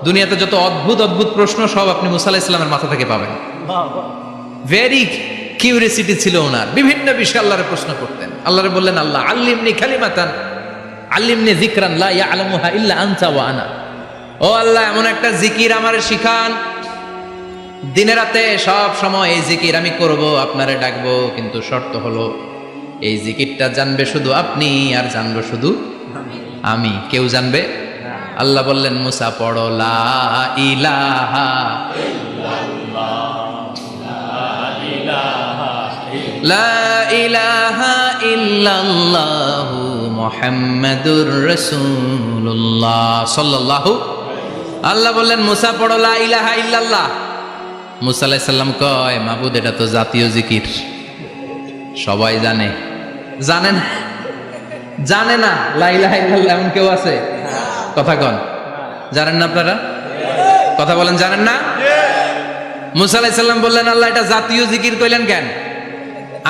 দুনিয়াতে যত অদ্ভুত অদ্ভুত প্রশ্ন সব আপনি মুসা আলাইহিস সালামের মাথা থেকে পাবেন। ভেরি কিউরিয়াসিটি ছিল ওনার, বিভিন্ন বিষয়ে আল্লাহরে প্রশ্ন করতেন। আল্লাহরে বললেন, আল্লাহ আল্লিমনি কালিমাতান আল্লিমনি যিকরান লা ইয়ালামুহা ইল্লা আনতা ওয়া আনা। ও আল্লাহ, এমন একটা জিকির আমারে শিখান, দিনে রাতে সব সময় এই জিকির আমি করব, আপনারে ডাকবো, কিন্তু শর্ত হলো এই জিকিরটা জানবে শুধু আপনি, আর জানবো শুধু আমি, কেউ জানবে। আল্লাহ বললেন, মুসা পড়ো লা ইলাহা লা ইলাহা ইল্লাল্লাহু মুহাম্মাদুর রাসূলুল্লাহ সাল্লাল্লাহু। আল্লাহ বললেন, মুসা পড়ো লা ইলাহা ইল্লাল্লাহ। মুসা আলাইহিস সালাম কয়, মাবুদ এটা তো জাতীয় জিকির, সবাই জানে। জানে না? জানে না লা ইলাহা ইল্লাল্লাহ এমন কেউ আছে? কথা কন, জানেন না আপনারা? কথা বলেন, জানেন না? মুসা আলাইহিস সালাম বললেন, আল্লাহ এটা জাতীয় জিকির কইলেন কেন?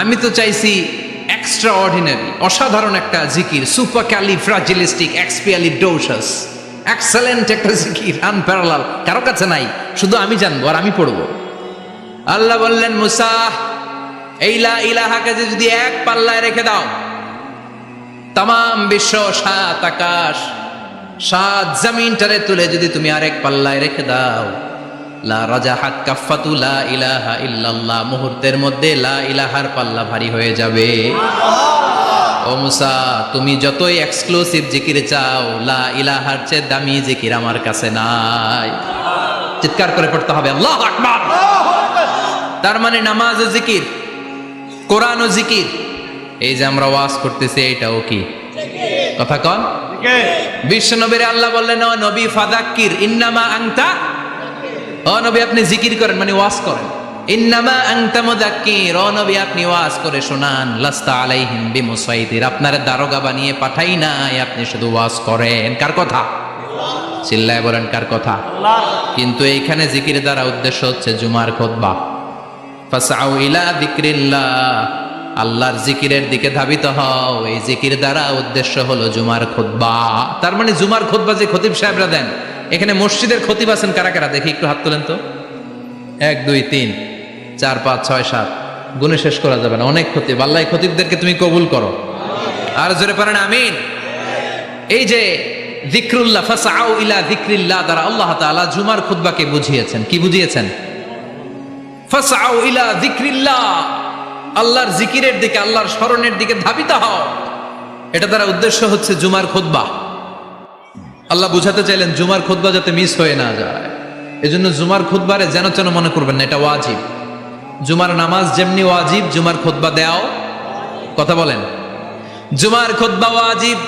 আমি তো চাইছি এক্সট্রা অর্ডিনারি, অসাধারণ একটা জিকির, সুপার ক্যালিফ্রাজিলিস্টিক এক্সপিয়ালিডোসাস, এক্সেলেন্ট একটা জিকির, আনপ্যারালাল, কারো কাছে নাই, শুধু আমি জানবো আর আমি পড়বো। আল্লাহ বললেন, মুসা এই লা ইলাহাকে যদি এক পাল্লায় রেখে দাও, তামাম বিশ্ব, সাত আকাশ, সাত জমিনটারে তুলে যদি তুমি আরেক পাল্লায় রেখে দাও, লা রাজাহাত কাফাতু লা ইলাহা ইল্লাল্লাহ, মুহূর্তের মধ্যে লা ইলাহার পাল্লা ভারী হয়ে যাবে। ও মুসা, তুমি যতই এক্সক্লুসিভ জিকির চাও, লা ইলাহার চেয়ে দামি জিকির আমার কাছে নাই। চিৎকার করে পড়তে হবে আল্লাহু আকবার। তার মানে নামাজ ও জিকির, কোরআন ও জিকির, এই যে আমরা ওয়াজ করতেছি এটাও কি কথা কন? বিশ্ব নবীর আল্লাহ বললেন, ও নবী ফাযাক্কির ইন্নামা আনতা, ও নবী আপনি জিকির করেন মানে ওয়াজ করেন। ইন্নামা আনতা মুযাক্কির, ও নবী আপনি ওয়াজ করে শোনান। লাস্তা আলাইহিম বিমুসাইতির, আপনারে দারোগা বানিয়ে পাঠাই নাই, আপনি শুধু ওয়াজ করেন। কার কথা? চিল্লায় বলেন কার কথা? কিন্তু এইখানে জিকির দ্বারা উদ্দেশ্য হচ্ছে জুমার খুতবা। ফাসআউ ইলা যিকরিল্লাহ, আল্লাহর জিকিরের দিকে ধাবিত হও। এই জিকির দ্বারা উদ্দেশ্য হলো জুমার খুতবা। তার মানে জুমার খুতবা যে খতিব সাহেবরা দেন, এখানে মসজিদের খতিব আছেন কারা কারা? দেখি একটু হাত তোলেন তো। 1 2 3 4 5 6 7, গুণে শেষ করা যাবে না, অনেক খতিব। আল্লাহ এই খতিবদেরকে তুমি কবুল করো। আর জোরে পড়েন আমিন। এই যে যিকরুল্লাহ, ফাসআউ ইলা যিকরিল্লাহ দ্বারা আল্লাহ তাআলা জুমার খুতবাকে বুঝিয়েছেন। কি বুঝিয়েছেন? ফাসআউ ইলা যিকরিল্লাহ, আল্লাহর জিকিরের দিকে, আল্লাহর স্মরণের দিকে ধাবিত হও। এটা দ্বারা উদ্দেশ্য হচ্ছে জুমার খুতবা। আল্লাহ বুঝাতে চাইলেন জুমার খুতবা যাতে মিস হয়ে না যায়, এজন্য জুমার খুতবারে যেন তেন মনে করবেন না, এটা ওয়াজিব। জুমার নামাজ যেমনি ওয়াজিব, জুমার খুতবা দেওয়াও, কথা বলেন, জুমার খুতবা ওয়াজিব,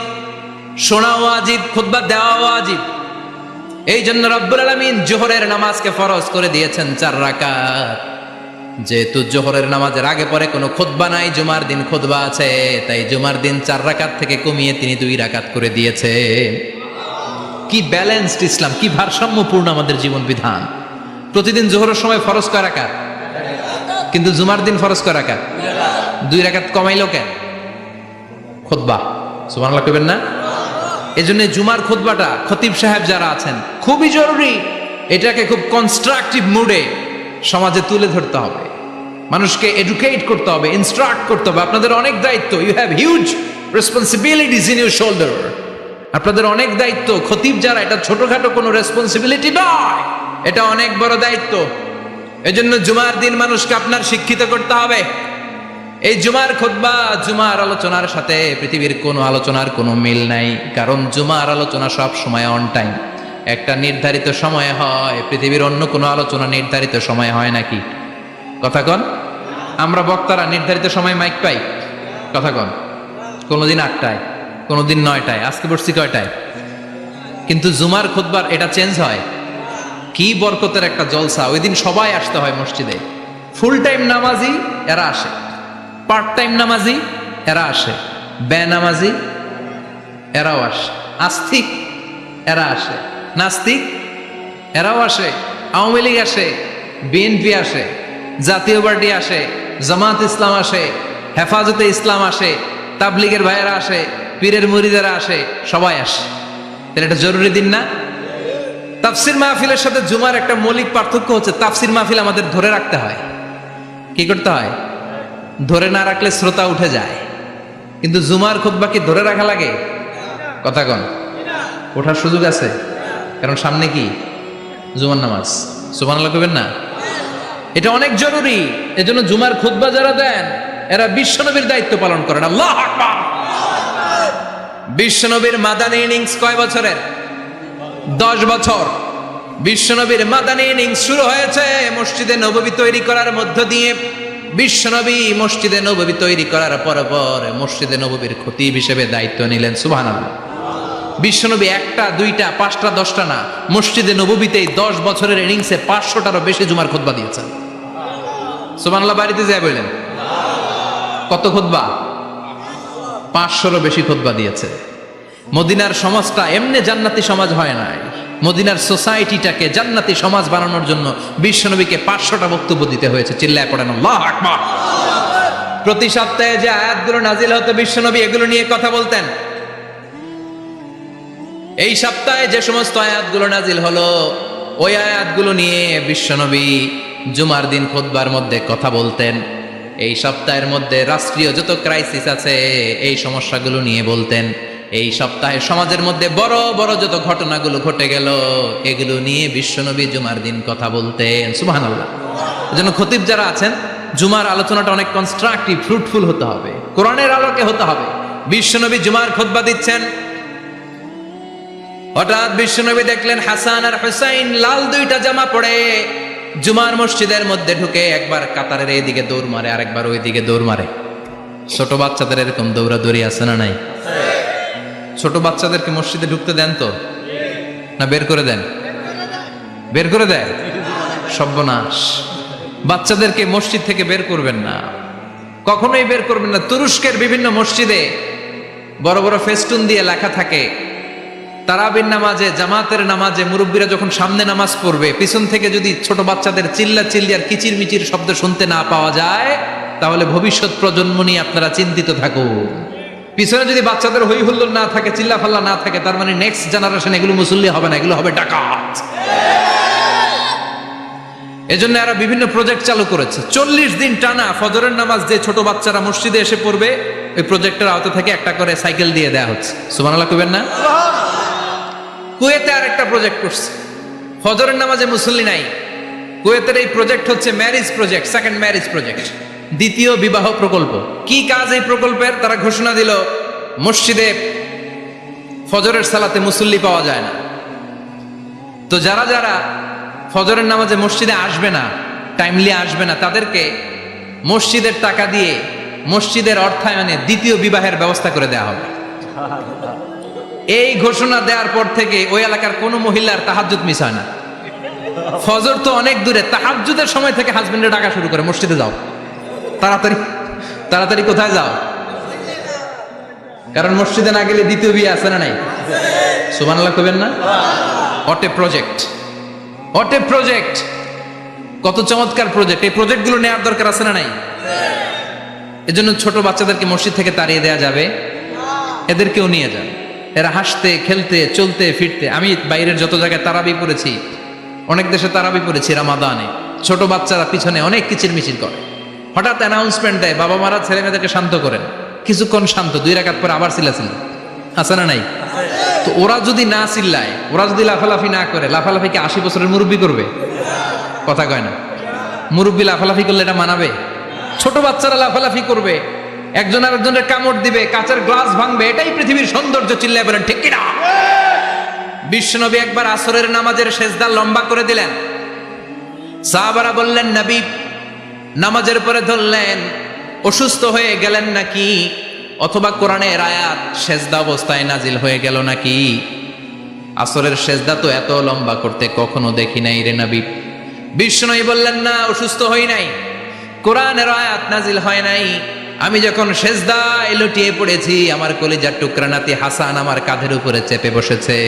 শোনা ওয়াজিব, খুতবা দেওয়া ওয়াজিব। এই জন্য রব্বুল আলামিন জোহরের নামাজকে ফরজ করে দিয়েছেন 4 রাকাত। যেহেতু জোহরের নামাজের আগে পরে কোনো খুতবা নাই, জুমার দিন খুতবা আছে, তাই জুমার দিন 4 রাকাত থেকে কমিয়ে তিনি 2 রাকাত করে দিয়েছে। কি ব্যালেন্সড ইসলাম, কি ভারসাম্যপূর্ণ আমাদের জীবন বিধান। প্রতিদিন জোহরের সময় ফরজ কয় রাকাত, কিন্তু জুমার দিন ফরজ কয় রাকাত? 2 রাকাত কমাইলো কেন? খুতবা, সুবহানাল্লাহ কইবেন না? এজন্য জুমার খুতবাটা খতিব সাহেব যারা আছেন খুবই জরুরি। এটাকে খুব কনস্ট্রাকটিভ মুডে সমাজে তুলে ধরতে হবে, মানুষকে এডুকেট করতে হবে, ইনস্ট্রাক্ট করতে হবে। আপনাদের অনেক দায়িত্ব, you have huge responsibilities in your shoulder. আপনাদের অনেক দায়িত্ব। খতিব যারা, এটা ছোটখাটো কোনো রেসপন্সিবিলিটি নয়, এটা অনেক বড় দায়িত্ব। এজন্য জুমার দিন মানুষকে আপনার শিক্ষিত করতে হবে। এই জুমার খুতবা, জুমার আলোচনার সাথে পৃথিবীর কোনো আলোচনার কোনো মিল নাই, কারণ জুমার আলোচনা সব সময় অন টাইম, একটা নির্ধারিত সময় হয়। পৃথিবীর অন্য কোনো আলোচনা নির্ধারিত সময় হয় নাকি? কথা কন। আমরা বক্তারা নির্ধারিত সময় মাইক পাই? কথা কন। কোনোদিন 8টায়, কোনোদিন 9টায়, আজকে বসছি কয়টায়? কিন্তু জুমার খুতবার এটা চেঞ্জ হয়। কি বরকতের একটা জলসা! ওই দিন সবাই আসতে হয় মসজিদে। ফুল টাইম নামাজি এরা আসে, পার্ট টাইম নামাজি এরা আসে, বেনামাজি এরাও আসে, আস্তিক এরা আসে, নাস্তিক এরাও আসে, আওয়ামী লীগ আসে, বিএনপি আসে, জাতীয় পার্টি আসে, জামাত ইসলাম আসে, হেফাজতে ইসলাম আসে, তাবলিগের ভাইয়েরা আসে, পীরের মুরিদেরা আসে, সবাই আসে। তাহলে এটা জরুরি দিন না? তাফসির মাহফিলের সাথে জুমার একটা মৌলিক পার্থক্য হচ্ছে, তাফসির মাহফিল আমাদের ধরে রাখতে হয়। কি করতে হয়? ধরে না রাখলে শ্রোতা উঠে যায়। কিন্তু জুমার খুতবা কি ধরে রাখা লাগে? কথা কন, ওঠার সুযোগ আছে, কারণ সামনে কি জুমার নামাজ। সুবহানাল্লাহ কইবেন না? এটা অনেক জরুরি। এজন্য জুমার খুতবা যারা দেন এরা বিশ্বনবীর দায়িত্ব পালন করেন। আল্লাহু আকবার। বিশ্বনবীর মাদানী ইনিংস কয় বছরের? 10 বছর। বিশ্বনবীর মাদানী ইনিংস শুরু হয়েছে মসজিদে নববী তৈরি করার মধ্য দিয়ে। বিশ্বনবী মসজিদে নববী তৈরি করার পর মসজিদে নববীর খতিব হিসেবে দায়িত্ব নিলেন। সুবহানাল্লাহ। বিশ্বনবী একটা, দুইটা, পাঁচটা, 10টা না, মসজিদে নববীতে 10 বছরের ইনিংসে 500টারও বেশি জুমার খুতবা দিয়েছেন। সুবহানাল্লাহ। বাড়িতে যায় বললেন কত খুতবা? 500রও বেশি খুতবা দিয়েছে। মদিনার সমাজটা এমনি জান্নাতি সমাজ হয় নাই। মদিনার সোসাইটিটাকে জান্নাতি সমাজ বানানোর জন্য বিশ্বনবীকে 500টা বক্তব্য দিতে হয়েছে। চিল্লায় পড়েন আল্লাহু আকবার। প্রতি সপ্তাহে যে আয়াতগুলো নাজিল হতো বিশ্বনবী এগুলো নিয়ে কথা বলতেন। এই সপ্তাহে যে সমস্ত আয়াতগুলো নাজিল হলো ওই আয়াতগুলো নিয়ে বিশ্বনবী জুমার দিন খুতবার মধ্যে কথা বলতেন। এই সপ্তাহের মধ্যে রাষ্ট্রীয় যত ক্রাইসিস আছে এই সমস্যাগুলো নিয়ে বলতেন। এই সপ্তাহে সমাজের মধ্যে বড় বড় যত ঘটনাগুলো ঘটে গেল এগুলো নিয়ে বিশ্বনবী জুমার দিন কথা বলতেন। সুবহানাল্লাহ। এজন্য খতিব যারা আছেন জুমার আলোচনাটা অনেক কনস্ট্রাকটিভ, ফ্রুটফুল হতে হবে, কোরআনের আলোকে হতে হবে। বিশ্বনবী জুমার খুতবা দিচ্ছেন, হঠাৎ বিশ্বনবী দেখলেন হাসান আর হুসাইন লাল 2টা জামা পরে জুমার মসজিদের মধ্যে ঢুকে একবার কাতারের এইদিকে দৌড় মারে আর একবার ওইদিকে দৌড় মারে। ছোট বাচ্চাদের এরকম দৌড়াদৌড়ি আছে না নাই? ছোট বাচ্চাদেরকে মসজিদে ঢুকতে দেন তো না বের করে দেন? বের করে দেয়। সর্বনাশ। বাচ্চাদেরকে মসজিদ থেকে বের করবেন না, কখনোই বের করবেন না। তুরস্কের বিভিন্ন মসজিদে বড় বড় ফেস্টুন দিয়ে লেখা থাকে তারাবির নামাজে, জামাতের নামাজে মুরব্বীরা যখন সামনে নামাজ পড়বে পিছন থেকে যদি ছোট বাচ্চাদের চিল্লা চিল্লি আর কিচির মিচির শব্দ শুনতে না পাওয়া যায় তাহলে ভবিষ্যৎ প্রজন্ম নিয়ে আপনারা চিন্তিত থাকুন। পিছনে যদি বাচ্চাদের হই হুল্লোড় না থাকে, চিল্লা ফাল্লা না থাকে, তার মানে নেক্সট জেনারেশন এগুলো মুসল্লি হবে না, এগুলো হবে ডাকাত। এজন্য এরা বিভিন্ন প্রজেক্ট চালু করেছে। 40 দিন টানা ফজরের নামাজ যে ছোট বাচ্চারা মসজিদে এসে পড়বে ওই প্রজেক্টের আওতা থেকে একটা করে সাইকেল দিয়ে দেওয়া হচ্ছে। সুবহানাল্লাহ কইবেন না? কুয়েতে আর একটা প্রজেক্ট করছে, ফজরের নামাজে মুসল্লি নাই। কুয়েতের এই প্রজেক্ট হচ্ছে marriage project, second marriage project, দ্বিতীয় বিবাহ প্রকল্প। কি কাজ এই প্রকল্পের? তারা ঘোষণা দিল মসজিদে ফজরের সালাতে মুসল্লি পাওয়া যায় না, তো যারা যারা ফজরের নামাজে মসজিদে আসবে না, টাইমলি আসবে না, তাদেরকে মসজিদের টাকা দিয়ে মসজিদের অর্থায়নে দ্বিতীয় বিবাহের ব্যবস্থা করে দেওয়া হবে। এই ঘোষণা দেওয়ার পর থেকে ওই এলাকার কোন মহিলার তাহাজ্জুদ মিস হয় না। ফজর তো অনেক দূরে, তাহাজ্জুদের সময় থেকে হাজবেন্ডে ডাকা শুরু করে মসজিদে যাও, তাড়াতাড়ি তাড়াতাড়ি কোথায় যাও, কারণ মসজিদে না গেলে দ্বিতীয় বিয়ে আছে না নাই? সুবহানাল্লাহ কইবেন না? What a project, what a project, কত চমৎকার প্রজেক্ট। এই প্রজেক্টগুলো নেওয়ার দরকার আছে না নাই? এজন্য ছোট বাচ্চাদেরকে মসজিদ থেকে তাড়িয়ে দেওয়া যাবে? এদেরকেও নিয়ে যান, এরা হাসতে খেলতে চলতে ফিরতে। আমি বাইরের যত জায়গায় তারাবি পড়েছি, অনেক দেশে তারাবি পড়েছি রামাদানে, ছোট বাচ্চারা পিছনে অনেক কিচির মিচির করে, হঠাৎ অ্যানাউন্সমেন্ট দেয় বাবা মারা ছেলে মেয়েদেরকে শান্ত করেন, কিছুক্ষণ শান্ত, 2 রাকাত পরে আবার চিল্লাচিল্লি, আছে না নাই? তো ওরা যদি না চিল্লায়, ওরা যদি লাফালাফি না করে, লাফালাফি কি 80 বছরের মুরব্বী করবে? কথা কয় না। মুরব্বী লাফালাফি করলে এটা মানাবে? ছোট বাচ্চারা লাফালাফি করবে, একজন আরেকজনের কামড় দিবে, কাঁচের গ্লাস ভাঙবে, এটাই পৃথিবীর সৌন্দর্য। চিল্লায় বলেন ঠিক কিনা? বিশ্বনবী একবার আসরের নামাজের সেজদা লম্বা করে দিলেন, সাহাবারা বললেন নবী নামাজের পরে ধরলেন অসুস্থ হয়ে গেলেন নাকি, অথবা কোরআনের আয়াত সেজদা অবস্থায় নাজিল হয়ে গেল নাকি? আসরের সেজদা তো এত লম্বা করতে কখনো দেখি নাই রে নবী। বিশ্বনবী বললেন না, অসুস্থ হই নাই, কোরআনের আয়াত নাজিল হয় নাই, আমি যখন সেজদায় লুটিয়ে পড়েছি আমার কলিজার টুকরা নাতি হাসান আমার কাঁধের উপরে চেপে বসেছে,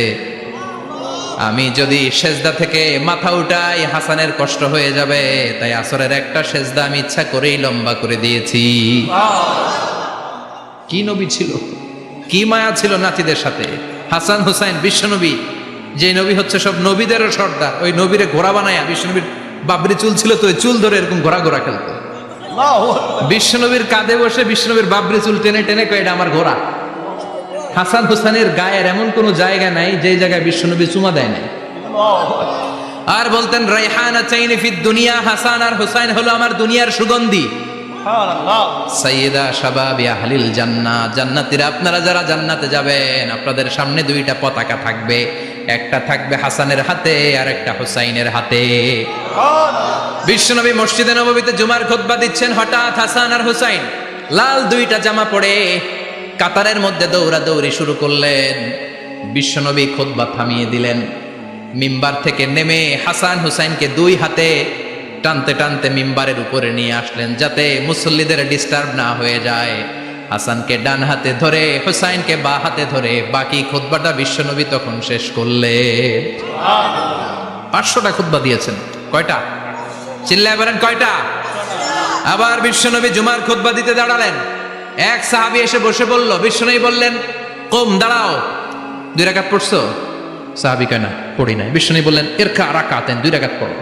আমি যদি সেজদা থেকে মাথা উঠাই হাসানের কষ্ট হয়ে যাবে, তাই আসরের একটা সেজদা আমি ইচ্ছা করেই লম্বা করে দিয়েছি। কি নবী ছিল, কি মায়া ছিল নাতিদের সাথে। হাসান হুসাইন বিশ্বনবী যে নবী হচ্ছে সব নবীদেরও সর্দার, ওই নবীরে ঘোড়া বানায়া, বিশ্বনবীর বাবরি চুল ছিল তো, ওই চুল ধরে এরকম ঘোড়া ঘোড়া খেলতো। বিশ্বনবীর কাঁধে বসে বিশ্বনবীর বাবরি চুল টেনে টেনে কয় এটা আমার ঘোড়া। হাসান হুসাইনের গায়ের এমন কোন জায়গা নাই যে জায়গায় বিশ্বনবী চুমা দেয় নাই। আর বলতেন রাইহানা চাইনি ফিদ দুনিয়া, হাসান আর হুসাইন হলো আমার দুনিয়ার সুগন্ধি। সাইয়্যিদা শাবাবি আহলিল জান্নাহ, জান্নাতীরা আপনারা যারা জান্নাতে যাবেন আপনাদের সামনে দুইটা পতাকা থাকবে, একটা থাকবে হাসানের হাতে আর একটা হুসাইনের হাতে। বিশ্বনবী মসজিদে নববীতে জুমার খুতবা দিচ্ছেন, হঠাৎ হাসান আর হুসাইন লাল দুইটা জামা পরে কাতারের মধ্যে দৌড়াদৌড়ি শুরু করলেন। বিশ্বনবী খুতবা থামিয়ে দিলেন, মিম্বার থেকে নেমে হাসান হুসাইনকে দুই হাতে টানতে টানতে মিম্বারের উপরে নিয়ে আসলেন যাতে মুসল্লিদের ডিস্টার্ব না হয়ে যায়। হাসানকে ডান হাতে ধরে হুসাইনকে বা হাতে ধরে বাকি খুতবাটা বিশ্বনবী তখন শেষ করলেন। 500টা খুতবা দিয়েছেন। কয়টা? চিল্লায় বলেন কয়টা? আবার বিশ্বনবী জুমার খুতবা দিতে দাঁড়ালেন। এক সাহাবী এসে বসে বলল, বিশ্বনবী বললেন কম, দাঁড়াও, 2 রাকাত পড়ছো? সাহাবী কয় না, পড়ি নাই। বিশ্বনবী বললেন ইরকা রাকাতেন, 2 রাকাত পড়ো।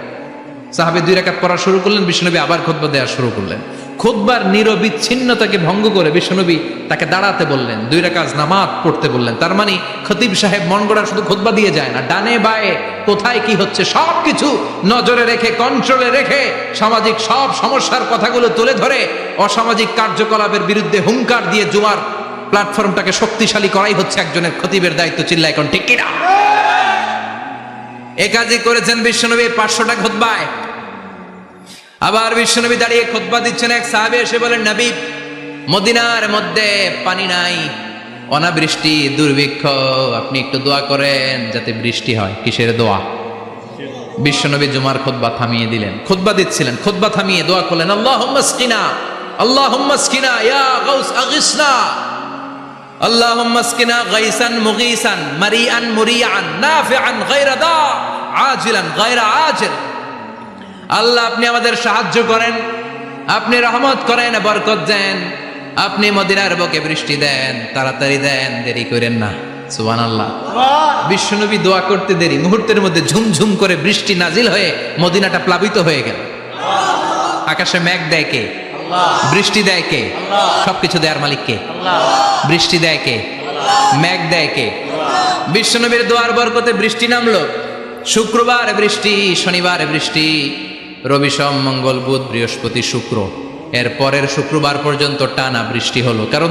সাহাবী 2 রাকাত পড়া শুরু করলেন, বিশ্বনবী আবার খুতবা দেওয়া শুরু করলেন। খুতবার নিরবিচ্ছিন্নতাকে ভঙ্গ করে বিশ্বনবী তাকে দাঁড়াতে বললেন, 2 রাকাত নামাজ পড়তে বললেন। তার মানে খতিব সাহেব মন গড়া শুধু খুতবা দিয়ে যায় না, ডানে বায়ে কোথায় কি হচ্ছে সবকিছু নজরে রেখে, কন্ট্রোলে রেখে সামাজিক সব সমস্যার কথাগুলো তুলে ধরে অসামাজিক কার্যকলাপের বিরুদ্ধে হুঙ্কার দিয়ে জুমার প্ল্যাটফর্মটাকে শক্তিশালী করাই হচ্ছে একজনের খতিবের দায়িত্ব। চিল্লায় এখন ঠিক কিনা? এ কাজই করেছেন বিশ্বনবী 500টা খুতবায়। আবার বিশ্বনবী দাঁড়িয়ে খুতবা দিচ্ছেন, এক সাহাবী এসে বলেন, নবী মদিনার মধ্যে পানি নাই, অনাবৃষ্টি, দুর্ভিক্ষ, আপনি একটু দোয়া করেন যাতে বৃষ্টি হয়। কিসের দোয়া? বিশ্বনবী জুমার খুতবা থামিয়ে দিলেন, খুতবা দিচ্ছিলেন, খুতবা থামিয়ে দোয়া করলেন, আল্লাহুম্মা আসকিনা, আল্লাহুম্মা আসকিনা ইয়া গাউস আগিসনা, আল্লাহুম্মা আসকিনা গাইসান মুগীসান মারিআন মুরিআন নাফিআন গায়রা দা আজিলান গায়রা আজিল। আল্লাহ আপনি আমাদের সাহায্য করেন, আপনি রহমত করেন, বরকত দেন, আপনি মদিনার বুকে বৃষ্টি দেন, তাড়াতাড়ি দেন, দেরি করেন না। সুবহানাল্লাহ। বিশ্বনবী দোয়া করতে দেরি, মুহূর্তের মধ্যে ঝুমঝুম করে বৃষ্টি নাজিল হয়ে মদিনাটা প্লাবিত হয়ে গেল। আকাশে মেঘ দেয় কে? বৃষ্টি দেয় কে? সবকিছু দেয়ার মালিক কে? বৃষ্টি দেয় কে? মেঘ দেয় কে? বিশ্বনবীর দোয়ার বরকতে বৃষ্টি নামলো। শুক্রবার বৃষ্টি, শনিবার বৃষ্টি, রবি সোম মঙ্গল বুধ বৃহস্পতি শুক্র, এর পরের শুক্রবার পর্যন্ত টানা বৃষ্টি হলো। কারণ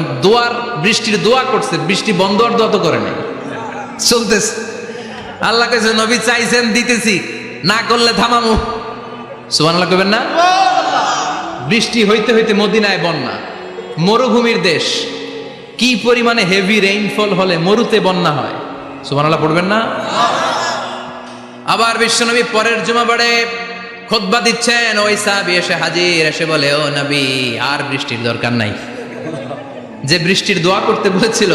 বৃষ্টির দোয়া করছে, বৃষ্টি বন্ধ আর দোয়া তো করে নাই, চলতেছে। আল্লাহ কাছে নবী চাইছেন, দিতেছি, না করলে থামামু। সুবহানাল্লাহ কইবেন না? বৃষ্টি হইতে হইতে মদিনায় বন্যা, মরুভূমির দেশ, কি পরিমাণে হেভি রেইনফল হলে মরুতে বন্যা হয়। সুবহানাল্লাহ পড়বেন না? আবার বিশ্বনবী পরের জুমাবারে খুতবা দিচ্ছেন, ওই সাহাবী এসে হাজির, এসে বলে, ও নবী আর বৃষ্টির দরকার নাই। যে বৃষ্টির দোয়া করতে বলেছিল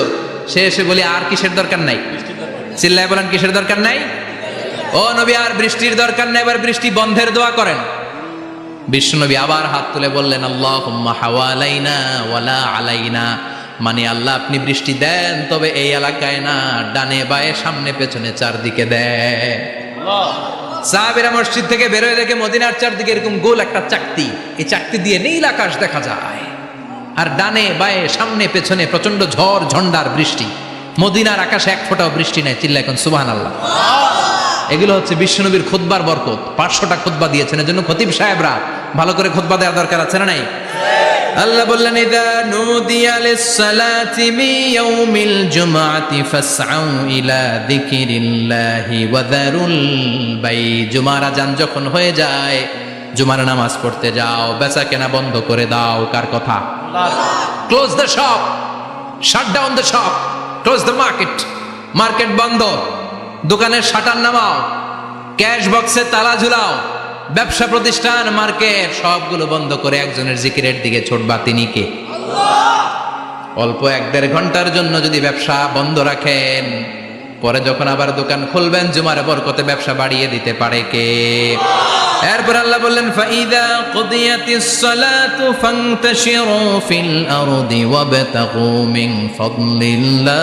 সে এসে বলে আর কিসের দরকার নাই? চিল্লায় বলেন কিসের দরকার নাই? ও নবী আর বৃষ্টির দরকার নাই, এবার বৃষ্টি বন্ধের দোয়া করেন। বিশ্বনবী আবার হাত তুলে বললেন, আল্লাহুম্মা হাওয়ালাইনা ওয়ালা আলাইনা, মানে আল্লাহ আপনি বৃষ্টি দেন তবে এই এলাকায় না, ডানে বায়ে সামনে পেছনে চারদিকে দেন। সাহাবীরা মসজিদ থেকে বের হয়ে দেখে মদিনার চারদিকে এরকম গোল একটা চাকতি, এই চাকতি দিয়ে নীল আকাশ দেখা যায়, আর ডানে বায়ে সামনে পেছনে প্রচন্ড ঝড় ঝন্ডার বৃষ্টি। মদিনার আকাশে এক ফোঁটাও বৃষ্টি নাই। চিল্লা এখন সুবহানাল্লাহ। এগুলো হচ্ছে বিশ্বনবীর খুতবার বরকত। 500টা খুতবা দিয়েছেন, এজন্য খতিব সাহেবরা ভালো করে খুতবা দেওয়ার দরকার আছে না নাই? আল্লাহ বললেন, ইদা নুদিয়া লিস-সালাতি মিন ইয়াউমিল জুমআতি ফাসআউ ইলা যিকিরিল্লাহি ওয়া যারুল বাই। জুমার আযান যখন হয়ে যায়, জুমার নামাজ পড়তে যাও, বেচা কেনা বন্ধ করে দাও। কার কথা? Close the shop, shut down the shop, close the market. Market বন্ধ, দোকানের শাটার নামাও, ক্যাশ বক্সে তালা ঝুলাও, ব্যবসা প্রতিষ্ঠান, মার্কেট সবগুলো বন্ধ করে একজনের জিকিরের দিকে ছোটবা। তিনি কে? অল্প 1-1.5 ঘন্টার জন্য যদি ব্যবসা বন্ধ রাখেন, পরে যখন আবার দোকান খুলবেন জুমার বরকতে ব্যবসা বাড়িয়ে দিতে পারে কে? এরপর আল্লাহ বললেন, ফাইদা কুদিয়াতিস সালাতু ফান্তাশিরু ফিল আরদি ওয়াবতাগু মিন ফাদলিল্লাহ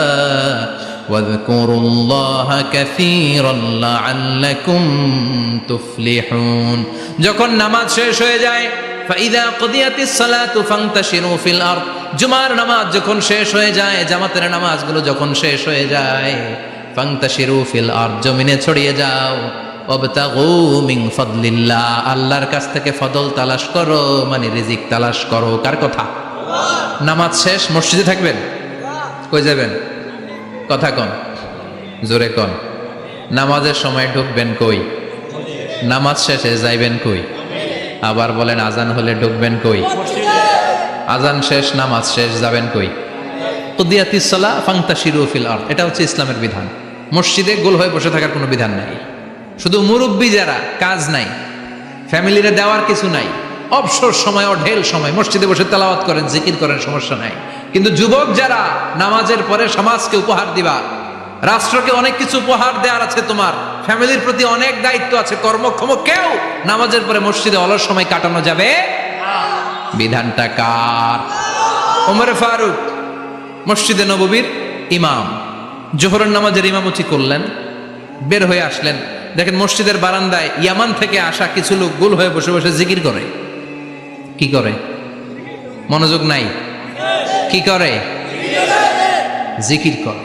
ওয়াযকুরুল্লাহা কাসীরান লাআল্লাকুম তুফলিহুন। যখন নামাজ শেষ হয়ে যায়, ফাইযা কুদিয়াতিস সালাতু ফান্তাশিরু ফিল আরদ, জুমার নামাজ যখন শেষ হয়ে যায়, জামাতের নামাজগুলো যখন শেষ হয়ে যায়, ফান্তাশিরু ফিল আরদ, জমিনে ছড়িয়ে যাও, ওয়াবতাগু মিন ফাদলিল্লাহ, আল্লাহর কাছ থেকে ফজল তালাশ করো, মানে রিজিক তালাশ করো। কার কথা? নামাজ শেষ মসজিদে থাকবেন? কই যাবেন? কথা কন, জোরে কন। নামাজের সময় ঢুকবেন কই? নামাজ শেষে যাইবেন কই? আবার বলেন, আজান হলে ঢুকবেন কই? আজান শেষ, নামাজ শেষ, যাবেন কই? কুদিয়াতিস সালাহ ফান্তাশিরু ফিল আরদ, এটা হচ্ছে ইসলামের বিধান। মসজিদে গোল হয়ে বসে থাকার কোনো বিধান নাই। শুধু মুরব্বী যারা, কাজ নাই, ফ্যামিলিরে দেওয়ার কিছু নাই, অবসর সময়, অঢেল সময় মসজিদে বসে তেলাওয়াত করেন, জিকির করেন, সমস্যা নাই। কিন্তু যুবক যারা, নামাজের পরে সমাজকে উপহার দিবা, রাষ্ট্রকে অনেক কিছু উপহার দেওয়ার আছে, তোমার ফ্যামিলির প্রতি অনেক দায়িত্ব আছে, কর্মক্ষম কেউ নামাজের পরে মসজিদে অলস সময় কাটানো যাবে? বিধানটা কার? ওমর ফারুক মসজিদে নববীর ইমাম, জোহরের নামাজের ইমামতি করলেন, বের হয়ে আসলেন, দেখেন মসজিদের বারান্দায় ইয়ামান থেকে আসা কিছু লোক গোল হয়ে বসে বসে জিকির করে। কি করে? মনোযোগ নাই? কি করে? জিকির করে।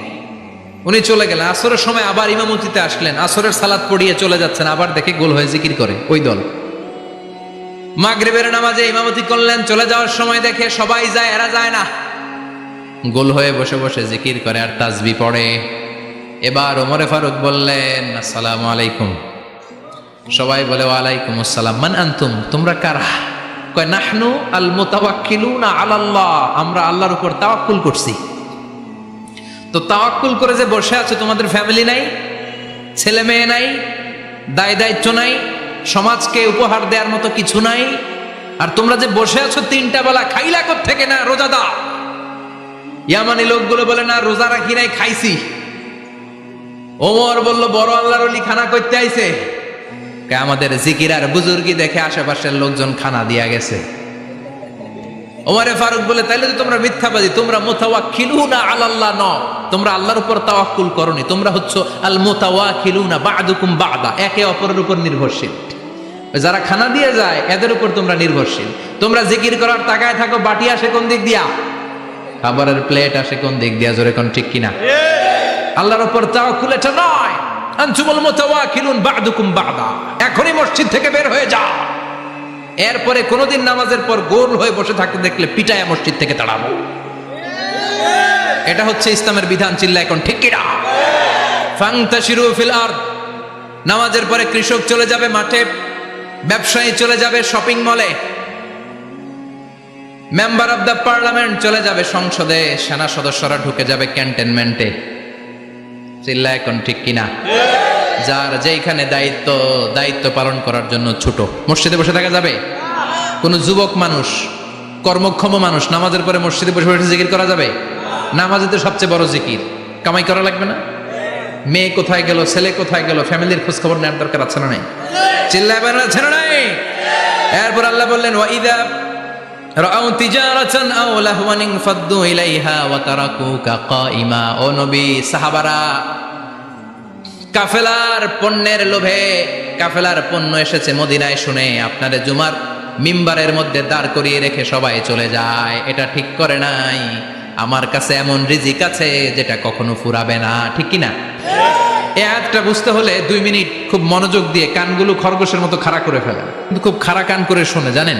উনি চলে গেলেন, আসরের সময় আবার ইমামতিতে আসলেন, আসরের সালাত পড়িয়ে চলে যাচ্ছেন, আবার দেখে গোল হয়ে জিকির করে ওই দল। মাগরিবের নামাজে ইমামতি করলেন, চলে যাওয়ার সময় দেখে সবাই যায়, এরা যায় না, গোল হয়ে বসে বসে জিকির করে আর তাসবিহ পড়ে। এবার ওমরে ফারুক বললেন, আসসালামু আলাইকুম। সবাই বলে, ওয়ালাইকুম আসসালাম। মান আনতুম, তোমরা কারা? কয়, নাহনু আল মুতাওয়াক্কিলুনা আলাল্লাহ, আমরা আল্লাহর উপর তাওয়াক্কুল করছি। তো তাওয়াক্কুল করে যে বসে আছো, তোমাদের ফ্যামিলি নাই, ছেলে মেয়ে নাই, দায় দায়িত্ব নাই, সমাজকে উপহার দেওয়ার মতো কিছু নাই, আর তোমরা যে বসে আছো তিনটা বেলা খাইলা কোত্থেকে? না রোজা দাও। ইয়ামানি লোকগুলো বলে, না রোজা রাখি নাই, খাইছি। ওমর বলল, বড় আল্লাহর ওলি খানা করতে আইছে। আমাদের জিকির আর বুজুর্গি দেখে আশেপাশের লোকজন খানা দিয়া গেছে। ওমরে ফারুক বলে, তাইলে তো তোমরা মিথ্যাবাদী, তোমরা মুতাওয়াক্কিলুনা আলাল্লাহ ন, তোমরা আল্লাহর উপর তাওয়াক্কুল করনি, তোমরা হচ্ছে আল মুতাওয়াক্কিলুনা বা'দুকুম বা'দা, একে অপরের উপর নির্ভরশীল। যারা খানা দিয়ে যায় এদের উপর তোমরা নির্ভরশীল। তোমরা জিকির করার তাকায় থাকো, বাটি আসে কোন দিক দিয়া? খাবারের প্লেট আসে কোন দিক দিয়া? জোরে কোন ঠিক কিনা? আল্লাহর উপর তাওয়াক্কুল এটা নয়। আনতুমুল মুতাওয়াক্কিলুন বা'দুকুম বা'দা, এখনই মসজিদ থেকে বের হয়ে যাও। এরপরে কোনোদিন নামাজের পর গোল হয়ে বসে থাকতে দেখলে পিটায়া মসজিদ থেকে তাড়াবো। এটা হচ্ছে ইসলামের বিধান। চিল্লা এখন ঠিক কিনা? ফান্তাশিরু ফিল আরদ, নামাজের পরে কৃষক চলে যাবে মাঠে, ব্যবসায়ী চলে যাবে শপিং মলে, মেম্বার অব দ্য পার্লামেন্ট চলে যাবে সংসদে, সেনা সদস্যরা ঢুকে যাবে ক্যান্টনমেন্টে। চিল্লা এখন ঠিক কিনা? যার যেখানে দায়িত্ব পালন করার জন্য ছোট, মসজিদে বসে থাকা যাবে? কোন যুবক মানুষ, কর্মক্ষম মানুষ নামাজের পরে মসজিদে বসে বসে জিকির করা যাবে? নামাজে তো সবচেয়ে বড় জিকির, কামাই করা লাগবে না? মেয়ে কোথায় গেল, ছেলে কোথায় গেল, ফ্যামিলির খোঁজ খবর নেওয়ার দরকার আছে না নাই? চিল্লাবেন আছে না নাই? এরপর আল্লাহ বললেন, ওয়াইদা রাআউ তিজারাতান আও লাহওয়ান ফাদ্দু ইলাইহা ওয়া তারাকুকা কাইমা। ও নবী, সাহাবারা কাফেলার পণ্যের লোভে, কাফেলার পণ্য এসেছে মদিনায় শুনে আপনারে জুমার মিম্বারের মধ্যে দাঁড় করিয়ে রেখে সবাই চলে যায়। এটা ঠিক করে নাই। আমার কাছে এমন রিজিক আছে যেটা কখনো ফুরাবে না। ঠিক কিনা? এই আয়াতটা বুঝতে হলে 2 মিনিট খুব মনোযোগ দিয়ে কানগুলো খরগোশের মতো খাড়া করে ফেলেন, কিন্তু খুব খাড়া কান করে শুনে, জানেন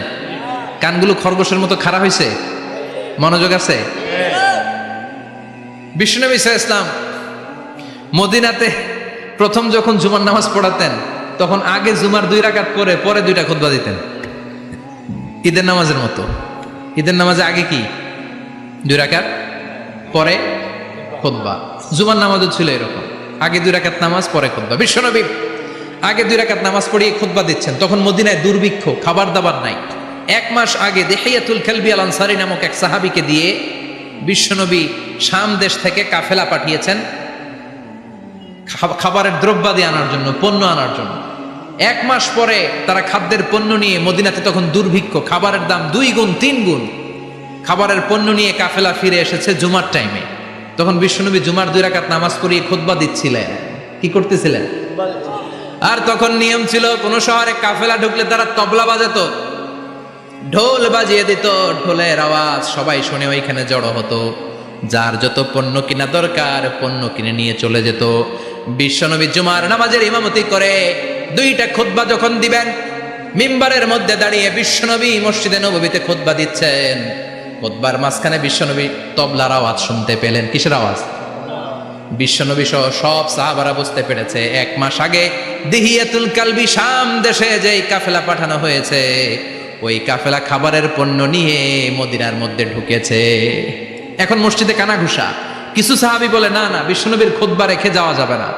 কানগুলো খরগোশের মতো খাড়া হয়েছে। মনোযোগ আছে? বিশ্বনবী সাল্লাল্লাহু আলাইহি ওয়াসাল্লাম মদিনাতে প্রথম যখন জুমার নামাজ পড়াতেন, তখন আগে জুমার 2 রাকাত করে পরে 2টা খুতবা দিতেন, ঈদের নামাজের মতো। ঈদের নামাজে আগে কি 2 রাকাত, পরে খুতবা। জুমার নামাজও ছিল এরকম, আগে 2 রাকাত নামাজ, পরে খুতবা। বিশ্বনবী আগে 2 রাকাত নামাজ পড়িয়ে খুতবা দিচ্ছেন, তখন মদিনায় দুর্ভিক্ষ, খাবার দাবার নাই। 1 মাস আগে দিহিয়াতুল কালবি আল আনসারী নামক এক সাহাবীকে দিয়ে বিশ্বনবী শাম দেশ থেকে কাফেলা পাঠিয়েছেন খাবারের দ্রব্যাদি আনার জন্য, পণ্য আনার জন্য। 1 মাস পরে তারা খাদ্যের পণ্য নিয়ে, মদিনাতে তখন দুর্ভিক্ষ, খাবারের দাম 2 গুণ 3 গুণ, খাবারের পণ্য নিয়ে কাফেলা ফিরে এসেছে জুমার টাইমে। তখন বিশ্বনবী জুমার 2 রাকাত নামাজ পড়িয়ে খুতবা দিচ্ছিলেন। কি করতেছিলেন? আর তখন নিয়ম ছিল, কোন শহরে কাফেলা ঢুকলে তারা তবলা বাজাতো, ঢোল বাজিয়ে দিত, ঢোলের আওয়াজ সবাই শুনে ওইখানে জড়ো হতো। যার যত পণ্য কিনা দরকার পণ্য কিনে নিয়ে চলে যেত। বিশ্বনবী জুমার নামাজের ইমামতি করে 2টা খুতবা যখন দিবেন, মিম্বারের মধ্যে দাঁড়িয়ে বিশ্বনবী মসজিদে নববীতে খুতবা দিচ্ছেন। খুতবার মাঝখানে বিশ্বনবী তবলার আওয়াজ শুনতে পেলেন। কিসের আওয়াজ? বিশ্বনবী সহ সব সাহাবারা বুঝতে পেরেছে 1 মাস আগে দিহিয়াতুল কালবি শাম দেশে যেই কাফেলা পাঠানো হয়েছে, ওই কাফেলা খাবারের পণ্য নিয়ে মদিনার মধ্যে ঢুকেছে। এখন মসজিদে কানাঘুষা। কিছু সাহাবী বলে না না, বিশ্বনবীর খুতবা রেখে যাওয়া যাবে না।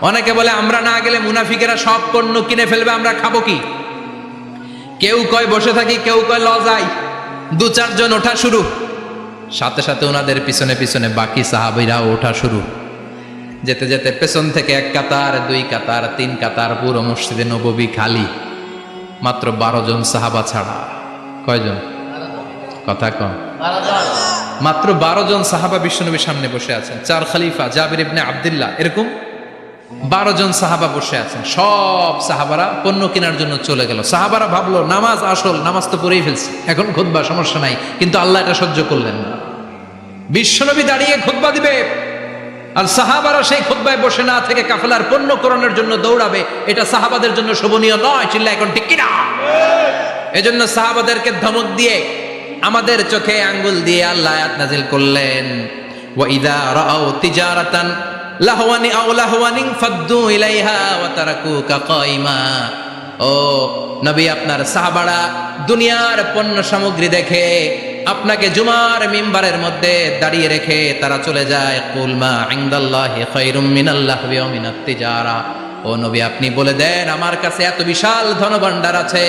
অনেকে বলে আমরা না গেলে মুনাফিকেরা সব পণ্য কিনে ফেলবে, আমরা খাবো কি? কেউ কয় বসে থাকি, কেউ কয় লজাই। 2-4 জন ওঠা শুরু, সাথে সাথে ওনাদের পিছনে পিছনে বাকি সাহাবীরা ওঠা শুরু। যেতে যেতে পেছন থেকে 1 কাতার, 2 কাতার, 3 কাতার, পুরো মসজিদে নববী খালি, মাত্র 12 জন সাহাবা ছাড়া। কয়জন? কথা কম। মাত্র 12 জন সাহাবা বিশ্বনবীর সামনে বসে আছেন। 4 খলিফা, জাবির ইবনে আব্দুল্লাহ, এরকম 12 জন সাহাবা বসে আছেন। সব সাহাবারা পণ্য কেনার জন্য চলে গেল। সাহাবারা ভাবলো নামাজ আসল, নামাজ তো পড়েই ফেলছে, এখন খুতবা সমস্যা নাই। কিন্তু আল্লাহ এটা সহ্য করলেন না। বিশ্বনবী দাঁড়িয়ে খুতবা দিবে, আর সাহাবারা সেই খুতবায় বসে না থেকে কাফেলার পণ্য কোরআনের জন্য দৌড়াবে। এটা সাহাবাদের জন্য শোভনীয় নয়। চিল্লা এখন ঠিক কিনা? এজন্য সাহাবাদেরকে ধমক দিয়ে, আমাদের চোখে আঙ্গুল দিয়ে আল্লাহ আয়াত নাযিল করলেন, ওয়া ইযা রাআউ তিজারাতান লাহওয়ানি আও লাহওয়ানিন ফাদ্দু ইলাইহা ওয়া তারাকুকা কাইমা। ও নবী, আপনার সাহাবারা দুনিয়ার পণ্য সামগ্রী দেখে আপনাকে জুমার মিম্বারের মধ্যে দাঁড়িয়ে রেখে তারা চলে যায়। কুল মা ইনদাল্লাহি খায়রুম মিনাল্লাহি ওয়া মিনাত তিজারা। ও নবী, আপনি বলে দেন আমার কাছে এত বিশাল ধনভাণ্ডার আছে,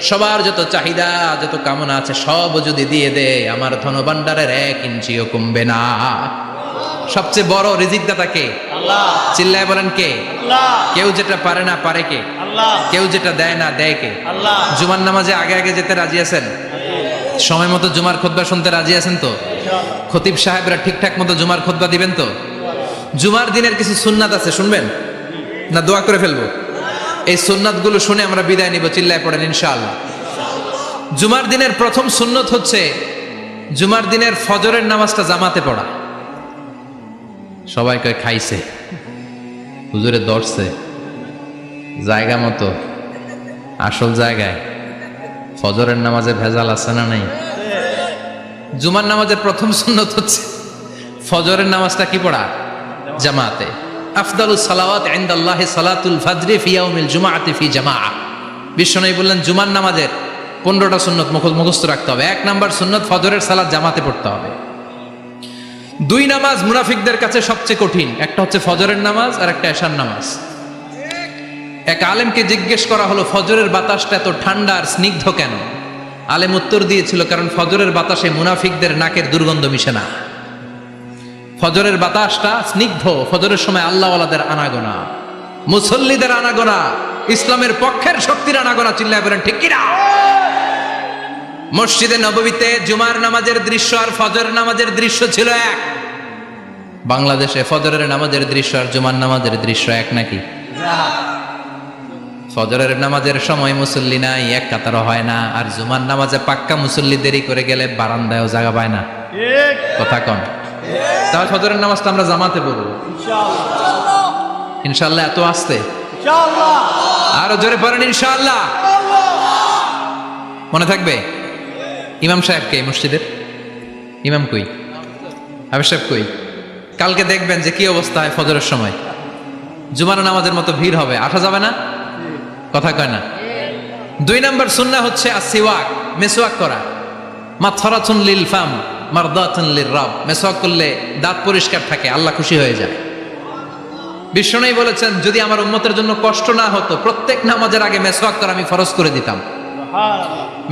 সবার যত চাহিদা যত কামনা আছে সব যদি দিয়ে দে, আমার ধনভাণ্ডারের 1 ইঞ্চিও কমবে না। সবচেয়ে বড় রিজিকদাতা কে? আল্লাহ। চিল্লায় বলেন কে? আল্লাহ। কেউ যেটা পারে না পারে কে? আল্লাহ। কেউ যেটা দেয় না দেয় কে? আল্লাহ। জুমার নামাজে আগে আগে যেতে রাজি আছেন? সময় মতো জুমার খুতবা শুনতে রাজি আছেন তো? খতিব সাহেবরা ঠিকঠাক মতো জুমার খুতবা দিবেন তো? জুমার দিনের কিছু সুন্নাত আছে, শুনবেন না দোয়া করে ফেলবো? এই সুন্নাত গুলো শুনে আমরা বিদায় নিব। চিল্লায় পড়েন ইনশাআল্লাহ। জুমার দিনের প্রথম সুন্নত হচ্ছে জুমার দিনের ফজরের নামাজটা জামাতে পড়া। সবাই কয় খাইছে, হুজুরে ধরছে জায়গা মতো, আসল জায়গায়। ফজরের নামাজে ভেজাল আছে না নাই? জুমার নামাজের প্রথম সুন্নত হচ্ছে ফজরের নামাজটা কি পড়া? জামাতে। আফদালুস সালাওয়াত ইনদাল্লাহি সালাতুল ফাজরি ফি ইয়াউমিল জুমআতি ফি জামাআহ। বিশ্বনবী বললেন জুমার নামাজের 15টা সুন্নত মুখস্থ রাখতে হবে। 1 নাম্বার সুন্নত ফজরের সালাত জামাতে পড়তে হবে। 2 নামাজ মুনাফিকদের কাছে সবচেয়ে কঠিন, একটা হচ্ছে ফজরের নামাজ আর একটা এশার নামাজ। এক আলেমকে জিজ্ঞেস করা হলো ফজরের বাতাসটা এত ঠান্ডা আর স্নিগ্ধ কেন? আলেম উত্তর দিয়েছিল, কারণ ফজরের বাতাসে মুনাফিকদের নাকের দুর্গন্ধ মিশে না। ফজরের বাতাসটা স্নিগ্ধ। ফজরের সময় আল্লাহওয়ালাদের আনাগোনা, মুসল্লিদের আনাগোনা, ইসলামের পক্ষের শক্তির আনাগোনা। চিল্লায় বলেন ঠিক কিনা? মসজিদে নববীতে জুমার নামাজের দৃশ্য আর ফজরের নামাজের দৃশ্য ছিল এক। বাংলাদেশে ফজরের নামাজের দৃশ্য আর জুমার নামাজের দৃশ্য এক নাকি? ফজরের নামাজের সময় মুসল্লি নাই, 1 কাতারও হয় না। আর জুমার নামাজে পাক্কা মুসল্লি দেরি করে গেলে বারান্দায়ও জায়গা পায় না। কথা কন। তাহলে ফজরের নামাজটা আমরা জামাতে পড়বো ইনশাআল্লাহ। এত আসতে আরো জোরে পড়েন ইনশাআল্লাহ। মনে থাকবে? ইমাম সাহেব কে মসজিদের? ইমাম কই? হাফেজ সাহেব কই? কালকে দেখবেন যে কি অবস্থা হয় ফজরের সময়। জুমার নামাজের মতো ভিড় হবে, আসা যাবে না। কথা কয় না। 2 নাম্বার সুন্নাহ হচ্ছে আসিওয়াক, মেসওয়াক করা। মাথরাতুন লিল ফাম মারদাতুন লির রাব। মেসওয়াক করলে দাঁত পরিষ্কার থাকে, আল্লাহ খুশি হয়ে যায়। বিশ্বনবী বলেছেন যদি আমার উম্মতের জন্য কষ্ট না হতো প্রত্যেক নামাজের আগে মেসওয়াক করা আমি ফরজ করে দিতাম।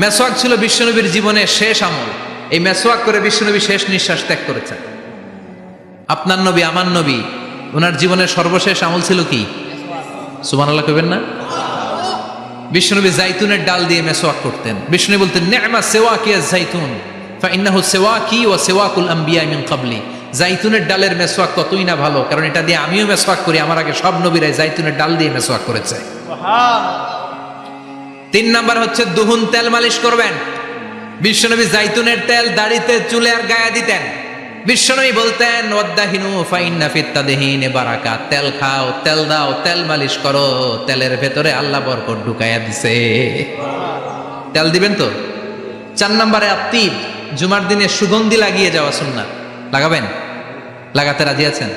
মেসওয়াক ছিল বিশ্বনবীর জীবনের শেষ আমল। এই মেসওয়াক করে বিশ্বনবী শেষ নিঃশ্বাস ত্যাগ করেছেন। আপনার নবী আমার নবী ওনার জীবনের সর্বশেষ আমল ছিল কি? সুবহানাল্লাহ কইবেন না? বিশ্বনবী জাইতুনের ডাল দিয়ে মেসওয়াক করতেন। বিশ্বনবী বলতেন নি'মা সিওয়াকি আজ-জাইতুন ফা ইন্নাহু সিওয়াকি ওয়া সিওয়াকুল আমবিয়া মিন ক্বাবলি। জাইতুনের ডালের মেসওয়াক কতই না ভালো, কারণ এটা দিয়ে আমিও মেসওয়াক করি, আমার আগে সব নবীরাই জাইতুনের ডাল দিয়ে মেসওয়াক করেছে। 3 নাম্বার হচ্ছে দুহুন, তেল মালিশ করবেন। বিশ্বনবী জাইতুনের তেল দাড়িতে, চুলে আর গায়ে দিতেন। বিশ্বনবী বলতেন ওয়াদ্দাহিনু ফাইন্না ফিত তাদহিনে বারাকাত, তেল খাও, তেল দাও, তেল মালিশ করো, তেলের ভেতরে আল্লাহ বরকত ঢুকাইয়া দিছে। তেল দিবেন তো। 4 নম্বরে আত্তিব, জুমার দিনে সুগন্ধি লাগিয়ে যাওয়া সুন্নাত। লাগাবেন? লাগাতে রাজি আছেন?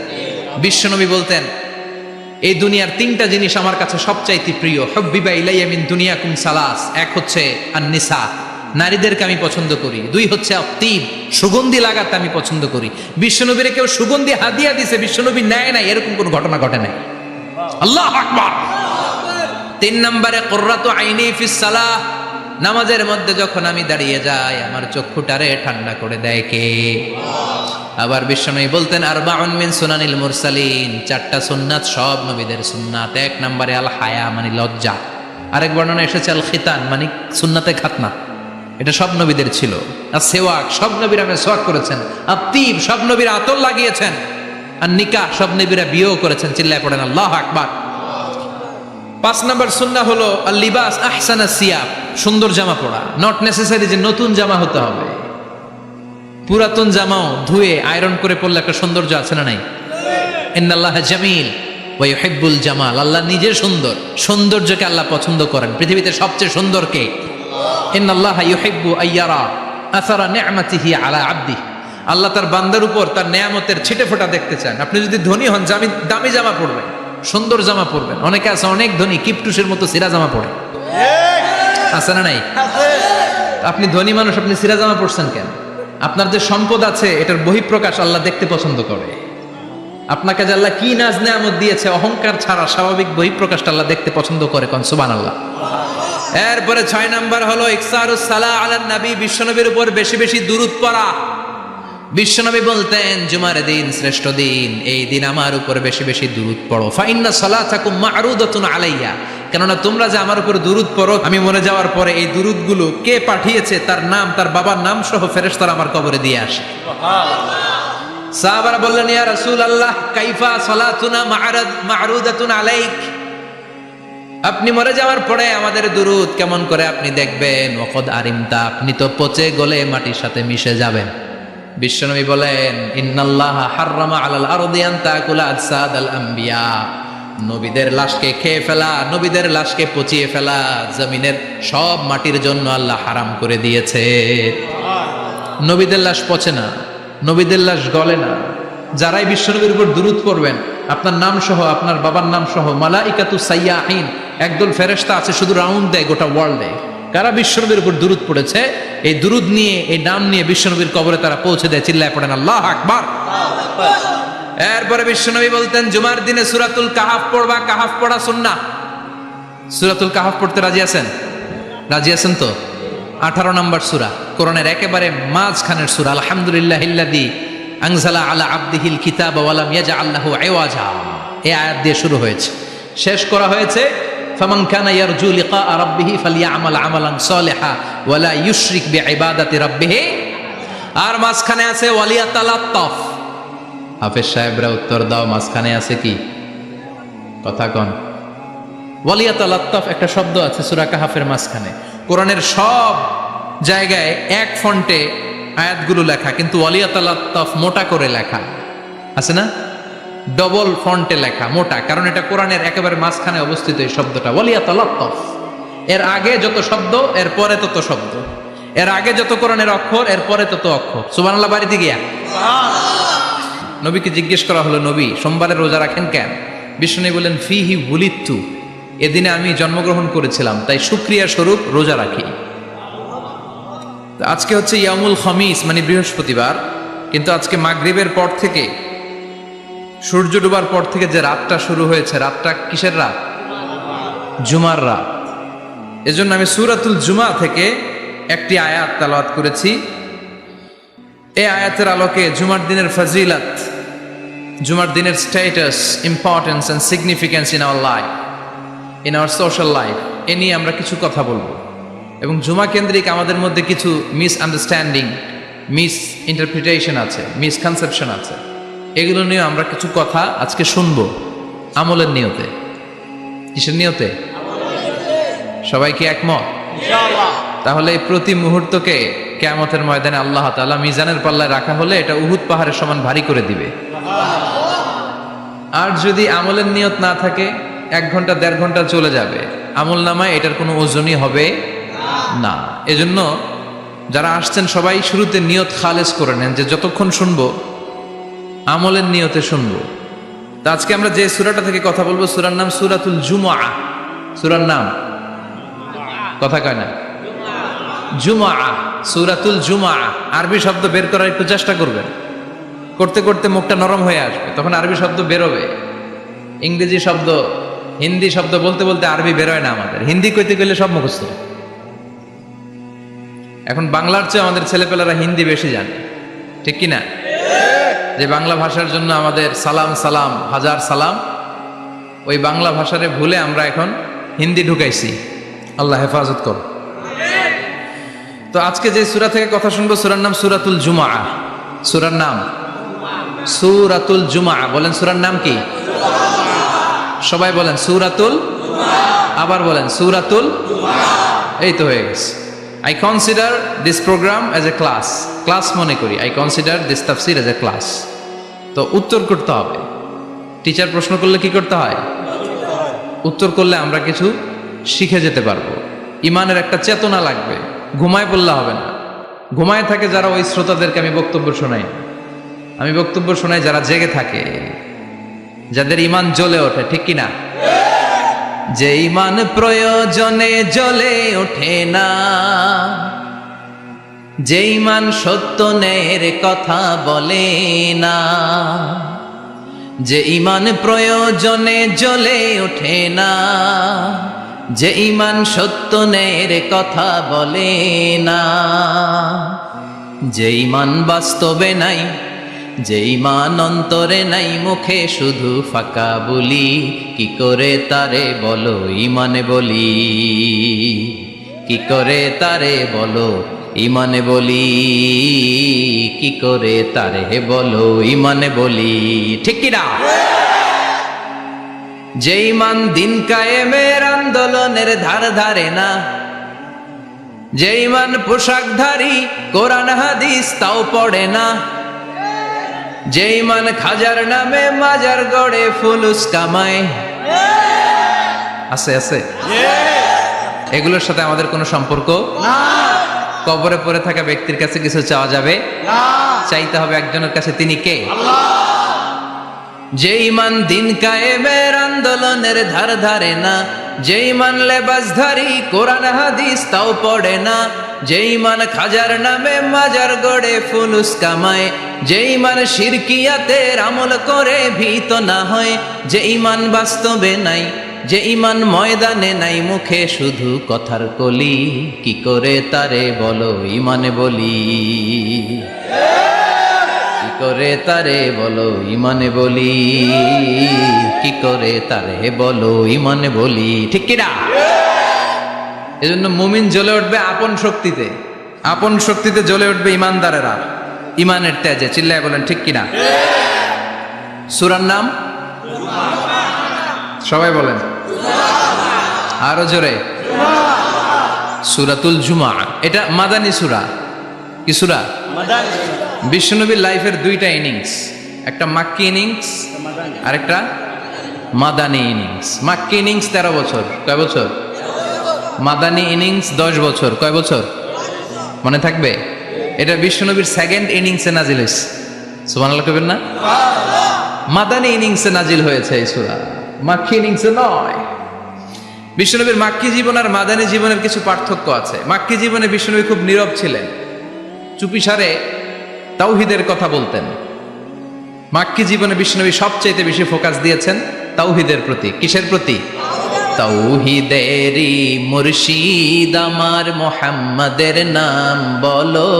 বিশ্বনবী বলতেন এই দুনিয়ার 3টা জিনিস আমার কাছে সবচাইতে প্রিয়, হুব্বিবা ইলাইয়া মিন দুনিয়াকুম সালাস। এক হচ্ছে আন-নিসা, নারীদেরকে আমি পছন্দ করি। 2 হচ্ছে আত্তিব, সুগন্ধি লাগাতে আমি পছন্দ করি। বিশ্বনবীরে কেউ সুগন্ধি হাদিয়া দিছে, বিশ্বনবী নেয় নাই, এরকম কোনো ঘটনা ঘটে নাই। আল্লাহু আকবার। 3 নম্বরে কুররাতু আইনি ফিস সালাহ, নামাজের মধ্যে যখন আমি দাঁড়িয়ে যাই আমার চক্ষুটারে ঠান্ডা করে দেয় কে? আবার বিশ্বনবী বলতেন আরবাউন মিন সুনানিল মুরসালিন, 4টা সুন্নাত সব নবীদের সুন্নাত। 1 নম্বরে আল হায়া মানে লজ্জা, আরেক বর্ণনা এসেছে আল খিতান মানে সুন্নাতে খাতনা, এটা সব নবীদের ছিল। আর সেওয়াক, সব নবীরা মেসওয়াক করেছেন। আত্তিব, সব নবীরা আতর লাগিয়েছেন। আর নিকাহ, সব নবীরা বিয়েও করেছেন। চিল্লায় পড়েন আল্লাহু আকবার। 5 নম্বর সুন্নাহ হলো আল লিবাস আহসানা সিয়াব, সুন্দর জামা পরা। নট নেসেসারি যে নতুন জামা হতে হবে, পুরাতন জামাও ধুয়ে আয়রন করে পরলে একটা সৌন্দর্য আছে না নাই? ইন্নাল্লাহা জামিল ওয়া ইউহিব্বুল জামাল, আল্লাহ নিজে সুন্দর, সৌন্দর্যকে আল্লাহ পছন্দ করেন। পৃথিবীতে সবচেয়ে সুন্দর কে? ইন্নাল্লাহা ইউহিব্বু আইয়ারা আসারা নি'মাতিহি আলা আবদিহি, আল্লাহ তার বান্দার উপর তার নেয়ামতের ছিটে ফোঁটা দেখতে চান। আপনি যদি ধনী হন, দামি জামা পরবেন, সুন্দর জামা পরবেন। অনেকে আছে অনেক ধনী, কিপটুসের মতো সিরা জামা পরে, আছে না নাই? আপনি ধনী মানুষ, আপনি সিরা জামা পরছেন কেন? আপনার যে সম্পদ আছে এটার বহিঃপ্রকাশ আল্লাহ দেখতে পছন্দ করে। আপনাকে যে আল্লাহ কি নাজ নেয়ামত দিয়েছে, অহংকার ছাড়া স্বাভাবিক বহিঃপ্রকাশটা আল্লাহ দেখতে পছন্দ করে। কোন সুবহানাল্লাহ। এরপরে 6 নাম্বার হলো ইকসারুস সালাহ আলান নবী, বিশ্বনবীর উপর বেশি বেশি দুরূদ পড়া। বিশ্বনবী বলতেন জুমার দিন শ্রেষ্ঠ দিন, এই দিন আমার উপর বেশি বেশি দুরূদ পড়ো। ফাইন্না সালাতাকুম মা'রুদাতুন আলাইয়া, কেননা তোমরা যে আমার উপর দুরূদ পড়ো, আমি মরে যাওয়ার পরে এই দুরূদগুলো কে পাঠিয়েছে তার নাম, তার বাবার নাম সহ ফেরেশতারা আমার কবরে দিয়ে আসে। সাহাবারা বললেন ইয়া রাসূলুল্লাহ কাইফা সালাতুনা মা'রুদাতুন আলাইক, আপনি মরে যাওয়ার পরে আমাদের দুরূদ কেমন করে আপনি দেখবেন? ওয়াকাদ আরিমতা, আপনি তো পচে গলে মাটির সাথে মিশে যাবেন। বিশ্বনবী বলেন ইন্নাল্লাহা হাররামা আলাল আরদি আন তাকুলা আজসাদাল আম্বিয়া, নবীদের লাশকে খেয়ে ফেলা, নবীদের লাশকে পচিয়ে ফেলা জমিনের সব মাটির জন্য আল্লাহ হারাম করে দিয়েছে। নবীদের লাশ পচে না, নবীদের লাশ গলে না। যারাই বিশ্বনবীর উপর দুরূদ পড়বেন, আপনার নাম সহ, আপনার বাবার নাম সহ, মালাইকাতু সাইয়াহিন, একদল ফেরেশতা আছে শুধু রাউন্ড দেয় গোটা ওয়ার্ল্ডে। কারা বিশ্বনবীর উপর দুরূদ পড়েছে, এই দুরূদ নিয়ে, এই নাম নিয়ে বিশ্বনবীর কবরে তারা পৌঁছে দেয়। চিল্লায় পড়েন আল্লাহু আকবার। এরপরে বিশ্বনবী বলতেন জুমার দিনে সূরাতুল কাহাফ পড়বা, কাহাফ পড়া সুন্নাহ। সূরাতুল কাহাফ পড়তে রাজি আছেন? রাজি আছেন তো? 18 নম্বর সূরা, কোরআনের একেবারে মাঝখানের সূরা। আলহামদুলিল্লাহিল্লাযী আনজালা আলা আবদিহিল কিতাবা ওয়া লাম ইয়াজআল লাহু ইওয়াজা, এই আয়াত দিয়ে শুরু হয়েছে, শেষ করা হয়েছে ফামান কানা ইয়ারজু লিকা রাব্বিহি ফালইআমাল আমালান সালিহা ওয়া লা ইউশরিক বিইবাদাতি রাব্বিহি। আর মাঝখানে আছে ওয়ালিয়াতালাত্তাফ। হাফেজ সাহেবরা উত্তর দাও, মাঝখানে আছে কি? কথা কন। ওয়ালিয়াতালাত্তাফ একটা শব্দ আছে সূরা কাহাফের মাঝখানে। কোরআনের সব জায়গায় এক ফন্টে আয়াতগুলো লেখা, কিন্তু ওয়ালিয়াতালাত্তাফ মোটা করে লেখা আছে না? ডবল ফন্টে লেখা, মোটা, কারণ এটা কোরআনের একেবারে মাঝখানে অবস্থিত এই শব্দটা ওয়ালিয়াতালাত্তাফ। এর আগে যত শব্দ, এর পরে তত শব্দ, এর আগে যত কোরআনের অক্ষর, এর পরে তত অক্ষর। সুবহানাল্লাহ বাড়িতে গিয়া নবীকে জিজ্ঞেস করা হলো, নবী সোমবারে রোজা রাখেন কেন? বিষ্ণু বললেন ফিহি বুলিতু, এদিনে আমি জন্মগ্রহণ করেছিলাম, তাই শুকরিয়া স্বরূপ রোজা রাখি। আজকে হচ্ছে ইয়ামুল খামিস মানে বৃহস্পতিবার, কিন্তু আজকে মাগরিবের পর থেকে, সূর্য ডুবার পর থেকে যে রাতটা শুরু হয়েছে, রাতটা কিসের রাত? জুমার রাত। এজন্য আমি সূরাতুল জুমা থেকে একটি আয়াত তেলাওয়াত করেছি। এই আয়াতের আলোকে জুমার দিনের ফজিলত, জুমার দিনের status, importance and significance in our life, in our social life, এ নিয়ে আমরা কিছু কথা বলবো। এবং জুমা কেন্দ্রিক আমাদের মধ্যে কিছু মিসআন্ডারস্ট্যান্ডিং, মিস ইন্টারপ্রিটেশন আছে, মিসকনসেপশন আছে। এগুলো নিয়ে আমরা কিছু কথা আজকে শুনবো আমলের নিয়তে। কিসের নিয়তে? সবাই কি একমত? তাহলে এই প্রতি মুহূর্তকে কিয়ামতের ময়দানে আল্লাহ তাআলা মিজানের পাল্লায় রাখা হলে এটা উহুদ পাহাড়ের সমান ভারী করে দিবে। আর যদি আমলের নিয়ত না থাকে 1 ঘন্টা 1.5 ঘন্টা চলে যাবে, আমল নামায় এটার কোনো ওজনই হবে না। এজন্য যারা আসছেন সবাই শুরুতে নিয়ত খালেস করে নেন যে যতক্ষণ শুনবো আমলের নিয়তে শুনবো। তো আজকে আমরা যে সূরাটা থেকে কথা বলবো, সূরার নাম সূরাতুল জুমআহ। সূরার নাম কথা কয় না, জুমআহ, সূরাতুল জুমআহ। আরবি শব্দ বের করার একটু চেষ্টা করবেন, করতে করতে মুখটা নরম হয়ে আসবে, তখন আরবি শব্দ বেরোবে। ইংরেজি শব্দ, হিন্দি শব্দ বলতে বলতে আরবি বেরোয় না আমাদের। হিন্দি কইতে গেলে সব মুখস্থ। এখন বাংলার চেয়ে আমাদের ছেলেপেলারা হিন্দি বেশি জানে, ঠিক কি না? যে বাংলা ভাষার জন্য আমাদের সালাম সালাম হাজার সালাম, ওই বাংলা ভাষারে ভুলে আমরা এখন হিন্দি ঢুকাইছি। আল্লাহ হেফাজত কর। তো আজকে যে সূরা থেকে কথা শুনবো, সূরার নাম সূরাতুল জুমআহ। সূরার নাম সূরাতুল জুমআহ। বলেন সূরার নাম কি? সবাই বলেন সূরাতুল, আবার বলেন সূরাতুল। এই তো হয়ে গেছে। I consider this program as a class মনে করি। I consider this tafsir as a class. তো উত্তর করতে হবে। টিচার প্রশ্ন করলে কি করতে হয়? উত্তর করলে আমরা কিছু শিখে যেতে পারবো। ইমানের একটা চেতনা লাগবে। ঘুমায় পড়লে হবে না। ঘুমায় থাকে যারা, ওই শ্রোতাদেরকে আমি বক্তব্য শোনাই। আমি বক্তব্য শোনাই যারা জেগে থাকে, যাদের ইমান জ্বলে ওঠে, ঠিক কি না? যে ইমান প্রয়োজনে জ্বলে ওঠে না, যে ইমান সত্য ন্যায়ের কথা বলে না, যে ইমান প্রয়োজনে জ্বলে ওঠে না, যে ইমান সত্য ন্যায়ের কথা বলে না, যে ইমান বাস্তবে নাই, যে ইমান অন্তরে নাই, মুখে শুধু ফাঁকা বলি, কি করে তারে বলো ইমানে বলি, কি করে তারে বলো ইমানে বলি, কি করে তারে বলো ইমানে বলি, ঠিক কি না? যে ইমান দিন কায়েমের আন্দোলনের ধার ধারে না, যে ইমান পোশাকধারী কোরআন হাদিস তাও পড়ে না, যে ইমান খাজার নামে মাজার গড়ে ফুলুস কামায়, আছে আছে, এগুলোর সাথে আমাদের কোনো সম্পর্ক না। কবরে পড়ে থাকা ব্যক্তির কাছে কিছু চাওয়া যাবে না, চাইতে হবে একজনের কাছে, তিনি কে? আল্লাহ। যে ইমান দিন কায়েমের আন্দোলনের ধার ধারে না, যে ইমান লেবাসধারী কোরআন হাদিস তাও পড়ে না, যে ইমান খাজার নামে মাজার গড়ে ফুলুস কামায়, যে ইমান শিরকিয়াতের আমল করে ভীত না হয়, যে ইমান বাস্তবে নাই, যে ইমান ময়দানে নাই, মুখে শুধু কথার কলি, কি করে তারে বলো ইমানে বলি, কি করে তারে বলো ইমানে বলি, কি করে তারে বলো ইমানে বলি, ঠিক কিনা? এজন্য মুমিন জ্বলে উঠবে আপন শক্তিতে, আপন শক্তিতে জ্বলে উঠবে ইমানদারেরা ইমানের তেজে। চিল্লায় বলেন ঠিক কিনা? সূরার নাম সবাই বলেন আরো জোরে, সূরাতুল জুমআহ। এটা মাদানী সূরা। কি সূরা? মাদানী। বিশ্বনবীর লাইফের 2টা ইনিংস, একটা মাক্কি ইনিংস আর একটা মাদানী ইনিংস। মাক্কি ইনিংস 13 বছর, কয় বছর? মাদানী ইনিংস 10 বছর, কয় বছর? মনে থাকবে? এটা বিশ্বনবীর 2nd ইনিংসে নাজিল হয়েছে। সুবহানাল্লাহ কইবেন না? মাদানী ইনিংসে নাজিল হয়েছে এই সূরা, মাক্কি ইনিংসে নয়। বিশ্বনবীর মাক্কি জীবন আর মাদানী জীবনের কিছু পার্থক্য আছে। মাক্কি জীবনে বিশ্বনবী খুব নীরব ছিলেন, চুপিসারে তাওহীদের কথা বলতেন। মাক্কি জীবনে বিশ্বনবী সবচেয়ে বেশি ফোকাস দিয়েছেন তাওহীদের প্রতি। কিসের প্রতি? তাওহীদেরই মুর্শিদ আমার মুহাম্মাদের নাম বলো,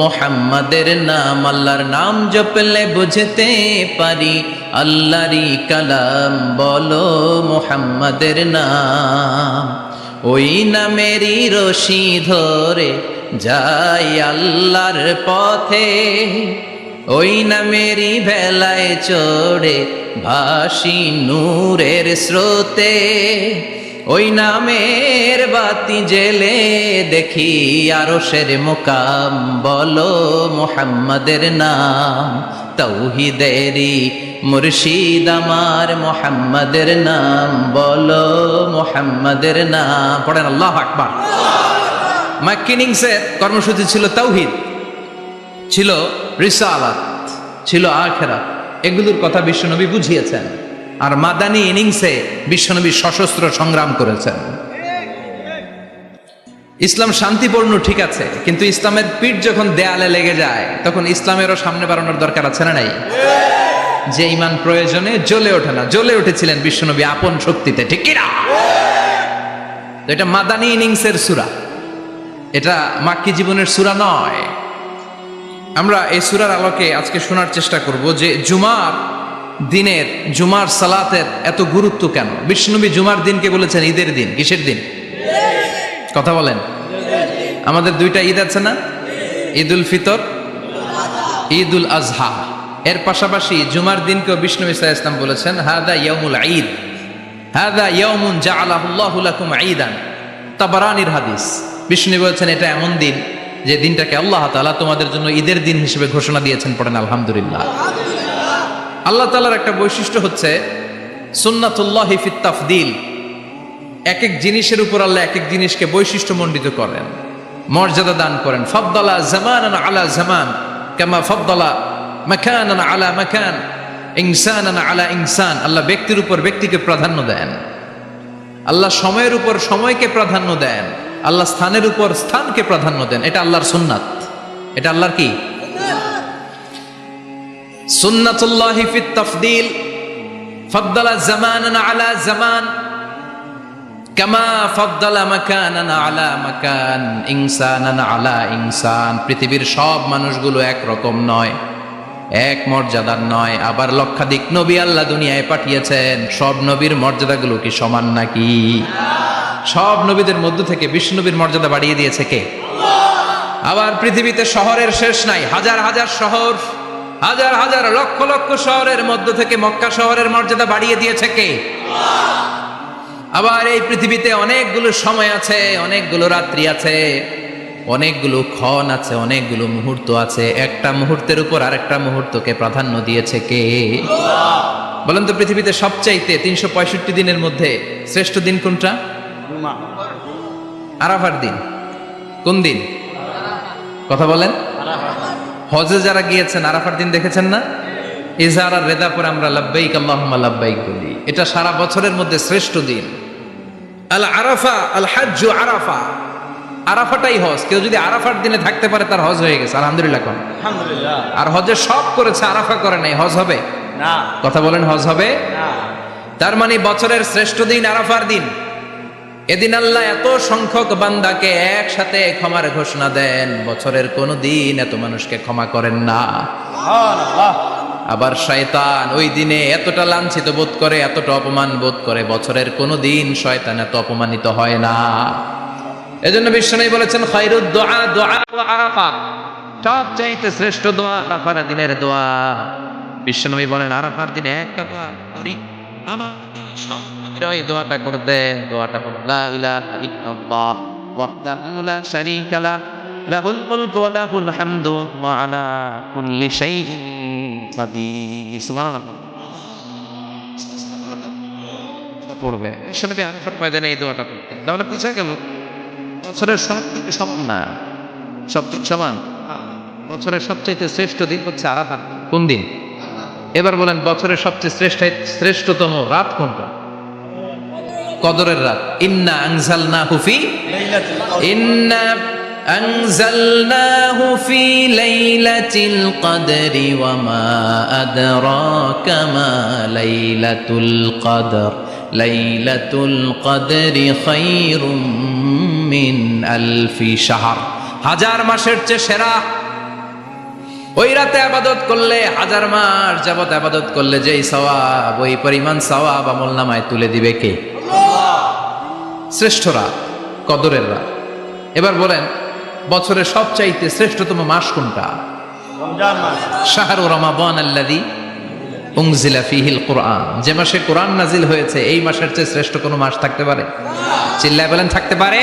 মুহাম্মাদের নাম, আল্লাহর নাম জপলে বুঝতে পারি, আল্লাহরই কালাম বলো মুহাম্মাদের নাম, ওই নামেরই রশি ধরে যাই আল্লাহর পথে, ওই নামেরই ভেলায় চড়ে ভাসি নূরের স্রোতে, ওই নামের বাতি জেলে দেখি আরশের মুকাম, বলো মুহাম্মাদের নাম। তাওহীদেরই মুর্শিদ আমার মুহাম্মাদের নাম, বলো মুহাম্মাদের নাম। পড়েন আল্লাহু আকবার। মাক্কিনিংসের কর্মসূচি ছিল তাওহীদ, ছিল রিসালাত, ছিল আখিরাত, এগুলোর কথা বিশ্বনবী বুঝিয়েছেন। আর মাদানী ইনিংসে বিশ্বনবী সশস্ত্র সংগ্রাম করেছেন। ইসলাম শান্তিপূর্ণ ঠিক আছে, কিন্তু ইসলামের পিঠ যখন দেয়ালে লেগে যায় তখন ইসলামেরও সামনে বাড়ানোর দরকার আছে না নাই? যে ইমান প্রয়োজনে জ্বলে ওঠে না, জ্বলে উঠেছিলেন বিশ্বনবী আপন শক্তিতে, ঠিক কিনা? তো এটা মাদানী ইনিংসের সূরা, এটা মাক্কি জীবনের সূরা নয়। আমরা এই সূরার আলোকে আজকে শোনার চেষ্টা করব যে জুমার দিনের, জুমার সালাতের এত গুরুত্ব কেন। বিশ্বনবী জুমার দিনকে বলেছেন ঈদের দিন। কিসের দিন? কথা বলেন। আমাদের দুইটা ঈদ আছে না, ঈদুল ফিতর, ঈদুল আজহা। এর পাশাপাশি জুমার দিনকেও বিশ্বনবী সাল্লাল্লাহু আলাইহি ওয়াসাল্লাম বলেছেন হাদা ইয়াউমুল ঈদ, হাদা ইয়াউমুন জাআলাহুল্লাহু লাকুম ঈদান। তাবারানির হাদিস। বিশ্বনবী বলেছেন এটা এমন দিন যে দিনটাকে আল্লাহ তাআলা তোমাদের জন্য ঈদের দিন হিসেবে ঘোষণা দিয়েছেন। পড়েন আলহামদুলিল্লাহ। আল্লাহ তাআলার একটা বৈশিষ্ট্য হচ্ছে সুন্নাতুল্লাহি ফিত তাফদিল। এক এক জিনিসের উপর আল্লাহ এক এক জিনিসকে বৈশিষ্ট্যমণ্ডিত করেন, মর্যাদা দান করেন। ফাদ্দালা জামানান আলা জামান কামা ফাদ্দালা মাকানান আলা মাকান, ইনসানান আলা ইনসান। আল্লাহ ব্যক্তির উপর ব্যক্তিকে প্রাধান্য দেন, আল্লাহ সময়ের উপর সময়কে প্রাধান্য দেন, আল্লাহ স্থানের উপর স্থানকে প্রাধান্য দেন। এটা আল্লাহর সুন্নাত। এটা আল্লাহর কি? সুন্নাতুল্লাহি ফিত তাফদিল। ফাদ্দালা জামানান আলা জামান কামা ফাদ্দালা মাকানান আলা মাকান, ইনসানান আলা ইনসান। পৃথিবীর সব মানুষগুলো এক রকম নয়, এক মর্যাদার নয়। আবার লক্ষাধিক নবী আল্লাহ দুনিয়ায় পাঠিয়েছেন, সব নবীর মর্যাদাগুলো কি সমান নাকি? সব নবীদের মধ্য থেকে বিশ্বনবীর মর্যাদা বাড়িয়ে দিয়েছে কে? আবার পৃথিবীতে শহরের শেষ নাই, হাজার হাজার শহর, হাজার হাজার লক্ষ লক্ষ শহরের মধ্য থেকে মক্কা শহরের মর্যাদা বাড়িয়ে দিয়েছে কে? আবার এই পৃথিবীতে অনেকগুলো সময় আছে, অনেকগুলো রাত্রি আছে, অনেকগুলো ক্ষণ আছে, অনেকগুলো মুহূর্ত আছে। একটা মুহূর্তের উপর আরেকটা মুহূর্তকে প্রাধান্য দিয়েছে কে? বলেন তো, পৃথিবীতে সবচাইতে 365 দিনের মধ্যে শ্রেষ্ঠ দিন কোনটা? আরাফার দিন। কোন দিন? কথা বলেন। হজে যারা গিয়েছেন আরাফার দিন দেখেছেন না? ইজহার আর রেদা পরে আমরা লাব্বাইক আল্লাহুম্মা লাব্বাইক বলি। এটা সারা বছরের মধ্যে শ্রেষ্ঠ দিন। আল আরাফা আল হাজ্জু আরাফা। আরাফাটাই হজ। কেউ যদি আরাফার দিনে থাকতে পারে তার হজ হয়ে গেছে। আলহামদুলিল্লাহ কোন? আলহামদুলিল্লাহ। আর হজে সব করেছে, আরাফা করে নাই, হজ হবে না। কথা বলেন, হজ হবে না। তার মানে বছরের শ্রেষ্ঠ দিন আরাফার দিন। এদিন আল্লাহ এত সংখ্যক বান্দাকে একসাথে ক্ষমার ঘোষণা দেন, বছরের কোন দিন এত মানুষকে ক্ষমা করেন না। আবার শয়তান ওই দিনে এতটা লাঞ্ছিত বোধ করে, এতটা অপমান বোধ করে, বছরের কোন দিন শয়তান এত অপমানিত হয় না। এজন্য বিশ্বনবী বলেছেন খায়রুদ দুআ দুআ আরাফা। সবচাইতে শ্রেষ্ঠ দোয়া আরাফার দিনের দোয়া। বিশ্বনবী বলেন আরাফার দিনে একটা দোয়া করি, আমার এই দোয়াটা করতে, দোয়াটা হলো লা ইলাহা ইল্লাল্লাহ ওয়াহদাহু লা শারীকা লাহু লাহুল মুলকু ওয়া লাহুল হামদু ওয়া আলা কুল্লি শাইইন কাদির। সুবহানাল্লাহ পড়বে। বিশ্বনবী আরাফার ময়দানে এই দোয়াটা করতেন। তাহলে বুঝা গেল বছরের সবথেকে সমান না, সবথেকে সমান। বছরের সবচেয়ে শ্রেষ্ঠ দিন হচ্ছে আরাফার। কোন দিন? এবার বলেন বছরের সবচেয়ে শ্রেষ্ঠতম রাত কোনটা? কদরের রাত। ইন্না আনজালনাহু ফি লাইলাতিল কদরি ওয়া মা আদরাকা মা লাইলাতুল কদর লাইলাতুল কদরি খায়রুম মিন আলফি শাহর। হাজার মাসের চেয়ে সেরা। ওই রাতে আবাদত করলে, হাজার মাস যাবত আবাদত করলে যেই সওয়াব, ওই পরিমাণ সওয়াব আমলনামায় তুলে দিবে কে? শ্রেষ্ঠ রাত, কদরের রাত। এবার বলেন বছরের সবচাইতে শ্রেষ্ঠতম মাস কোনটা? রমজান মাস। শাহরু রমাদান আল্লাযী উনজিলা ফীহিল কুরআন, যে মাসে কোরআন নাজিল হয়েছে এই মাসের চেয়ে শ্রেষ্ঠ কোনো মাস থাকতে পারে? চিল্লায় বলেন থাকতে পারে?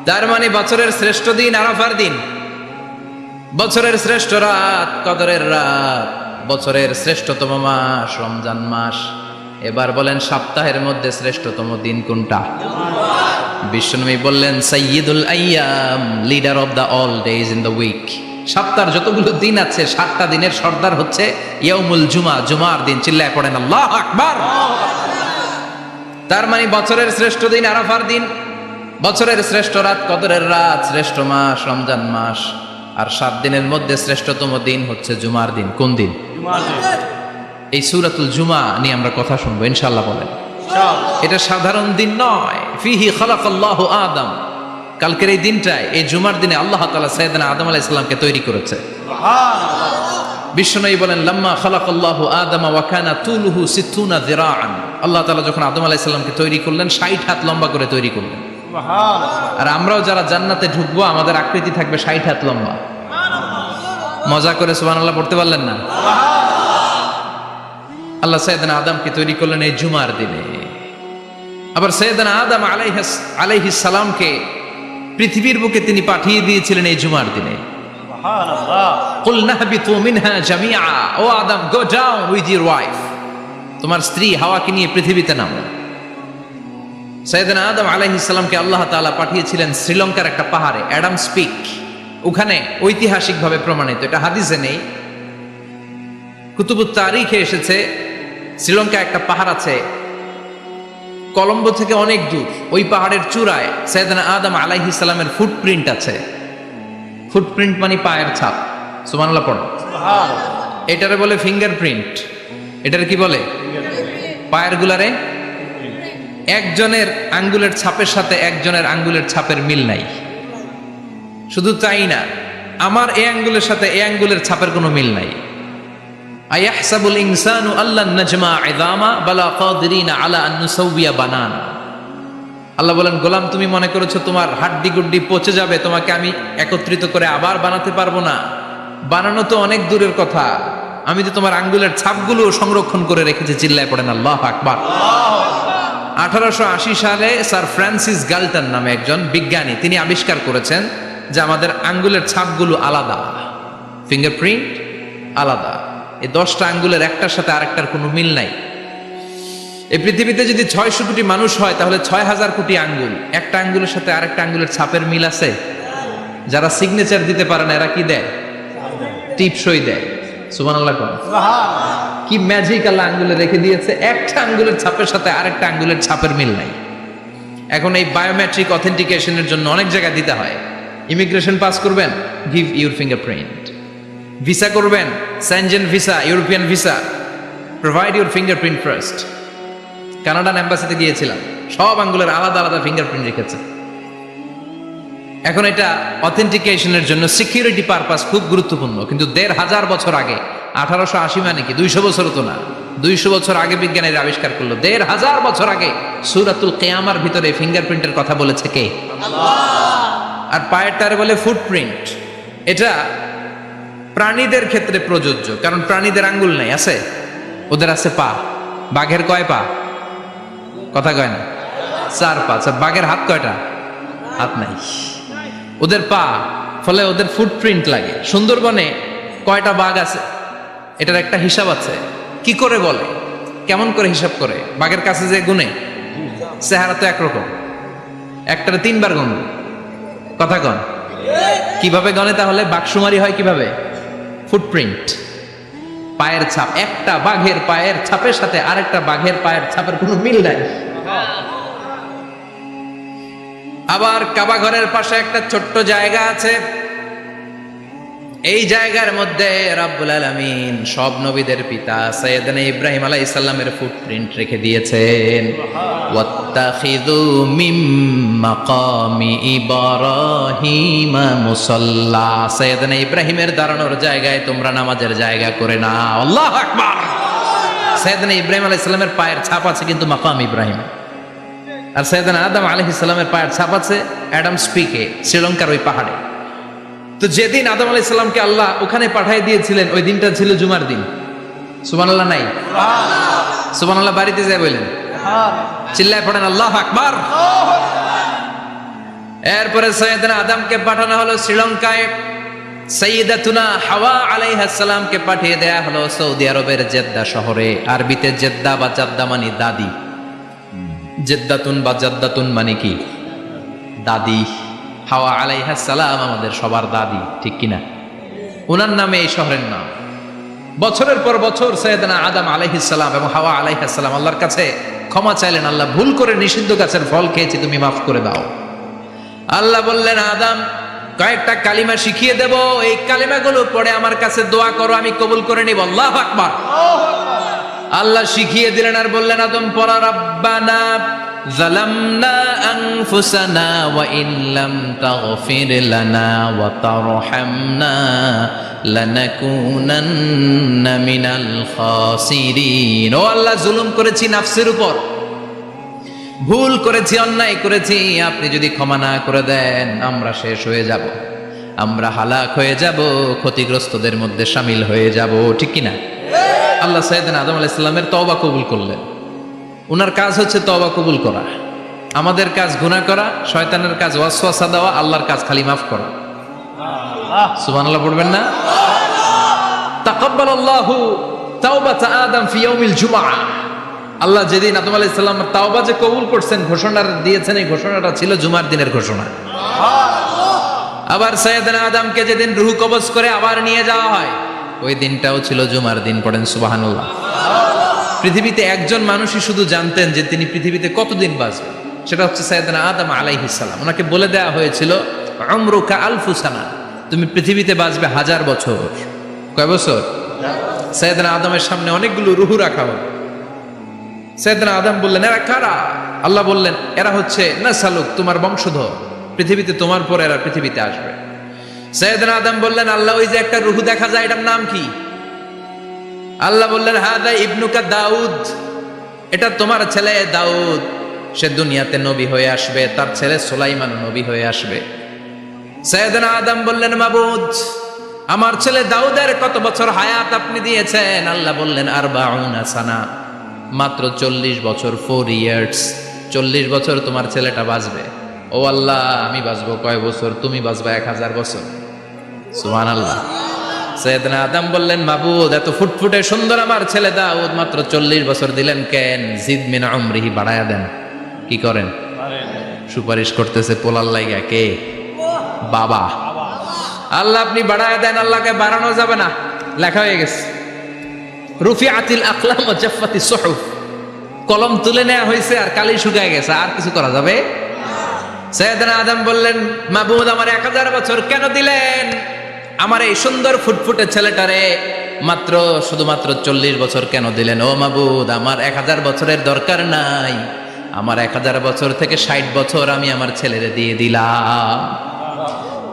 তার মানে বছরের শ্রেষ্ঠ দিন আরাফার দিন, বছরের শ্রেষ্ঠ রাত কদরের রাত, বছরের শ্রেষ্ঠতম মাস রমজান মাস। এবার বলেন সপ্তাহের মধ্যে শ্রেষ্ঠতম দিন কোনটা? বিশ্বনবী বললেন সাইয়্যিদুল আইয়াম, leader of the all days in the week. সপ্তাহের যতগুলো দিন আছে 7টা দিনের সর্দার হচ্ছে ইয়াউমুল জুমা, জুমার দিন। চিল্লায় পড়েন আল্লাহু আকবার। তার মানে বছরের শ্রেষ্ঠ দিন আরাফার দিন, বছরের শ্রেষ্ঠ রাত কদরের রাত, শ্রেষ্ঠ মাস রমজান মাস, আর 7 দিনের মধ্যে শ্রেষ্ঠতম দিন হচ্ছে জুমার দিন। কোন দিন? জুমার দিন। এই সূরাতুল জুমা নিয়ে আমরা কথা শুনবো ইনশাআল্লাহ। বলেন ইনশাআল্লাহ। এটা সাধারণ দিন নয়। ফিহি খালাকাল্লাহু আদম, কালকের এই দিনটায়, এই জুমার দিনে আল্লাহ তাআলা সাইয়েদনা আদম আলাইহিস সালামকে তৈরি করেছে। সুবহানাল্লাহ। বিশ্বনবী বলেন লাম্মা খালাকাল্লাহু আদম ওয়া কানা তুলুহু 60 যিরাআন, আল্লাহ তাআলা যখন আদম আলাইহিস সালামকে তৈরি করলেন 60 হাত লম্বা করে তৈরি করলেন। সুবহানাল্লাহ। আর আমরাও যারা জান্নাতে ঢুকবো আমাদের আকৃতি থাকবে 60 হাত লম্বা। মজা করে সুবহানাল্লাহ পড়তে পারলেন না? আল্লাহ সাইয়েদনা আদমকে তৈরি করলেন এই জুমার দিনে। আবার সাইয়েদনা আদম আলাইহিস সালামকে পৃথিবীর বুকে তিনি পাঠিয়ে দিয়েছিলেন এই জুমার দিনে। সুবহানাল্লাহ। কুল নাহবিতু মিনহা জামিআ, ও Adam go down with your wife, তোমার স্ত্রী হাওয়াকে নিয়ে পৃথিবীতে নামো। সাইয়েদনা আদম আলাইহিস সালামকে আল্লাহ তাআলা পাঠিয়েছিলেন শ্রীলঙ্কার একটা পাহাড়ে, অ্যাডামস পিক। ওখানে ঐতিহাসিকভাবে প্রমাণিত, এটা হাদিসে নেই, কুতুবুত তারিখে এসেছে। শ্রীলঙ্কায় একটা পাহাড় আছে, কলম্বো থেকে অনেক দূর। ওই পাহাড়ের চূড়ায় সাইয়েদনা আদম আলাইহিস সালামের ফুটপ্রিন্ট আছে। ফুটপ্রিন্ট মানে পায়ের ছাপ। সুবহানাল্লাহ পড়ো। সুবহানাল্লাহ। এটারে বলে ফিঙ্গারপ্রিন্ট। এটারে কি বলে? পায়ের গুলারে একজনের আঙ্গুলের ছাপের সাথে একজনের আঙ্গুলের ছাপের মিল নাই। শুধু তাই না, আমার এই আঙ্গুলের সাথে এই আঙ্গুলের ছাপের কোনো মিল নাই। আয়াহসাবুল ইনসানু আল্লান নাজমা ইযামা বালা কাদিরিনা আলা আন নুসাউবিয়া বানানা। আল্লাহ বলেন গোলাম, তুমি মনে করেছো তোমার হাড্ডি গুড্ডি পচে যাবে, তোমাকে আমি একত্রিত করে আবার বানাতে পারবো না? বানানো তো অনেক দূরের কথা, আমি তো তোমার আঙ্গুলের ছাপগুলো সংরক্ষণ করে রেখেছি। চিল্লায় পড়েন আল্লাহু আকবার। 1880 সালে স্যার ফ্রান্সিস গাল্টন নামে একজন বিজ্ঞানী, তিনি আবিষ্কার করেছেন যে আমাদের আঙ্গুলের ছাপগুলো আলাদা, ফিঙ্গারপ্রিন্ট আলাদা। এই 10টা আঙ্গুলের একটার সাথে আরেকটার কোনো মিল নাই। এই পৃথিবীতে যদি 600 কোটি মানুষ হয় তাহলে 6000 কোটি আঙ্গুল, একটা আঙ্গুলের সাথে আরেকটা আঙ্গুলের ছাপের মিল আছে? যারা সিগনেচার দিতে পারে না এরা কি দেয়? টিপসই দেয়। সুবহানাল্লাহ। সুবহানাল্লাহ। কি ম্যাজিক আল্লাহ আঙ্গুলে রেখে দিয়েছে, একটা আঙ্গুলের ছাপের সাথে আরেকটা আঙ্গুলের ছাপের মিল নাই। এখন এই বায়োমেট্রিক অথেন্টিকেশনের জন্য অনেক জায়গায় দিতে হয়। ইমিগ্রেশন পাস করবেন, গিভ ইউর ফিঙ্গারপ্রিন্ট। ভিসা করবেন, Schengen visa, European visa, provide your fingerprint first. Canadian এম্বাসিতে গিয়েছিলাম, সব আঙ্গুলের আলাদা আলাদা ফিঙ্গারপ্রিন্ট রেখেছে। এখন এটা অথেন্টিকেশনের জন্য সিকিউরিটি পারপাস খুব গুরুত্বপূর্ণ। কিন্তু 1500 বছর আগে, 1880 মানে কি 200 বছরও তো না, 200 বছর আগে বিজ্ঞানীরা আবিষ্কার করলো। 1500 বছর আগে সূরাতুল কিয়ামার ভিতরে ফিঙ্গারপ্রিন্টের কথা বলেছে কে? আল্লাহ। আর পায়েরটারে বলে ফুটপ্রিন্ট। এটা প্রাণীদের ক্ষেত্রে প্রযোজ্য, কারণ প্রাণীদের আঙ্গুল নাই, আছে? ওদের আছে পা। বাঘের কয় পা? কথা কয় না? 4 পা। বাঘের হাত কয়টা? হাত নাই, ওদের পা। ফলে ওদের ফুটপ্রিন্ট লাগে। সুন্দরবনে কয়টা বাঘ আছে এটার একটা হিসাব আছে। কি করে বলে, কেমন করে হিসাব করে? বাঘের কাছে যে গুনে, চেহারা তো একরকম, একটারে 3 বার গুনবে। কথা কন, কিভাবে গনে তাহলে? বাঘসুমারি হয় কিভাবে? ফুটপ্রিন্ট, পায়ের ছাপ। একটা বাঘের পায়ের ছাপের সাথে আরেকটা বাঘের পায়ের ছাপের কোনো মিল নাই। আবার কাবা ঘরের পাশে একটা ছোট্ট জায়গা আছে, এই জায়গার মধ্যে রাব্বুল আলামিন সব নবীদের পিতা সাইয়েদনা ইব্রাহিম আলাইহিস সালামের ফুটপ্রিন্ট রেখে দিয়েছেন। ওয়াত্তাখিযু মিম মাকামি ইব্রাহিম মুসাল্লা, সাইয়েদনা ইব্রাহিমের দাঁড়ানোর জায়গায় তোমরা নামাজের জায়গা করে নাও। আল্লাহু আকবার। সাইয়েদনা ইব্রাহিম আলাইহিস সালামের পায়ের ছাপ আছে কিন্তু মাকাম ইব্রাহিম। আর সাইয়েদনা আদম আলাইহিস সালামের পায়ের ছাপ আছে অ্যাডামস পিকে, শ্রীলঙ্কার ওই পাহাড়ে। তো যেদিন আদম আলাইহিস সালামকে আল্লাহ ওখানে পাঠিয়ে দিয়েছিলেন ওই দিনটা ছিল জুমার দিন। সুবহানাল্লাহ নাই? সুবহানাল্লাহ বাড়িতে যায় বলেন, চিল্লায় পড়েন আল্লাহু আকবার। এরপরে সাইয়েদনা আদমকে পাঠানো হলো শ্রীলঙ্কায়, সাইয়্যিদাতুনা হাওয়া আলাইহিস সালামকে পাঠিয়ে দেয়া হলো সৌদি আরবের জেদ্দা শহরে। আরবিতে জেদ্দা বা জাদ্দা মানে দাদি, জেদ্দাতুন বা জাদ্দাতুন মানে কি? দাদি। হাওয়া আলাইহিস সালাম আমাদের সবার দাদি, ঠিক কিনা? ওনার নামে এই শহরের নাম। বছরের পর বছর সাইয়েদনা আদম আলাইহিস সালাম এবং হাওয়া আলাইহিস সালাম আল্লাহর কাছে ক্ষমা চাইলেন, আল্লাহ ভুল করে নিষিদ্ধ গাছের ফল খেয়েছি, তুমি মাফ করে দাও। আল্লাহ বললেন, আদম কয়েকটা কালিমা শিখিয়ে দেব, এই কালিমাগুলো পড়ে আমার কাছে দোয়া করো, আমি কবুল করে নিব। আল্লাহু আকবার। আল্লাহ শিখিয়ে দিলেন আর বললেন, আদম পড়া, রাব্বানা যালামনা আনফুসানা ওয়া ইন লাম তাগফির লানা ওয়া তারহামনা লানাকুনান্না মিনাল খাসিরিন। ও আল্লাহ, জুলুম করেছি নাফসের উপর, ভুল করেছি, অন্যায় করেছি, আপনি যদি ক্ষমা না করে দেন আমরা শেষ হয়ে যাব, আমরা হালাক হয়ে যাব, ক্ষতিগ্রস্তদের মধ্যে শামিল হয়ে যাব, ঠিক কিনা? আল্লাহ সাইয়েদনা আদম আলাইহিস সালামের তওবা কবুল করলেন। ওনার কাজ হচ্ছে তওবা কবুল করা, আমাদের কাজ গুনাহ করা, শয়তানের কাজ ওয়াসওয়াসা দেওয়া, আল্লাহর কাজ খালি মাফ করা। সুবহানাল্লাহ পড়বেন না? তাকাব্বালাল্লাহু তাওবাতা আদম ফি ইয়াউমিল জুমআহ। আল্লাহ যেদিন আদম আলাইহিস সালামের তাওবা যে কবুল করছেন, ঘোষণা দিয়েছেন, এই ঘোষণাটা ছিল জুমার দিনের ঘোষণা। আবার সাইয়েদনা আদমকে যেদিন রূহ কবজ করে আবার নিয়ে যাওয়া হয়, ওই দিনটাও ছিল জুমার দিন। পড়েন সুবহানাল্লাহ। পৃথিবীতে একজন মানুষই শুধু জানতেন যে তিনি পৃথিবীতে কতদিন বাঁচবেন, সেটা হচ্ছে সাইয়েদনা আদম আলাইহিস সালাম। ওনাকে বলে দেওয়া হয়েছিল, উমরুকা আলফু সানা, তুমি পৃথিবীতে বাঁচবে 1000 বছর। কয় বছর? সাইয়েদনা আদমের সামনে অনেকগুলো রূহ রাখা হলো। সাইয়েদনা আদম বললেন, এরা কারা? আল্লাহ বললেন, এরা হচ্ছে নাসালুক, তোমার বংশধর, পৃথিবীতে তোমার পর এরা পৃথিবীতে আসবে। সাইয়েদনা আদম বললেন, আল্লাহ ওই যে একটা রূহ দেখা যায়, এটার নাম কি? আল্লাহ বললেন, হাদা ইবনুকা দাউদ, এটা তোমার ছেলে দাউদ, সে দুনিয়াতে নবী হয়ে আসবে, তার ছেলে সুলাইমান নবী হয়ে আসবে। সাইয়েদনা আদম বললেন, মাবুদ আমার ছেলে দাউদের কত বছর হায়াত আপনি দিয়েছেন? আল্লাহ বললেন, 40 সানা, মাত্র 40 বছর, 4 ইয়ার্স, 40 বছর তোমার ছেলেটা বাঁচবে। ও আল্লাহ, আমি বাঁচবো কয় বছর? তুমি বাঁচবা 1000 বছর। সুবহানাল্লাহ। সাইয়েদনা আদম বললেন, মাবুদ এত ফুটফুটে সুন্দর আমার ছেলে দাউদ, মাত্র 40 বছর দিলেন কেন? জিদ মিন উমরিহি, বাড়ায়া দেন। কি করেন? সুপারিশ করতেছে পোলার লাইগা। কে? বাবা। আল্লাহ আপনি বাড়ায়া দেন। আল্লাহকে বাড়ানো যাবে না, লেখা হয়ে গেছে। রুফিআতিল আকলাম ওয়া জাফফাতিস সুহুফ, কলম তুলে নেওয়া হয়েছে আর কালি শুকায় গেছে, আর কিছু করা যাবে? সাইয়েদনা আদম বললেন, মাবুদ আমার 1000 বছর কেন দিলেন? আমার এই সুন্দর ফুটফুটে ছেলেটারে মাত্র শুধুমাত্র 40 বছর কেন দিলেন? ও মাবুদ, আমার 1000 বছরের দরকার নাই, আমার 1000 বছর থেকে 60 বছর আমি আমার ছেলেরে দিয়ে দিলাম।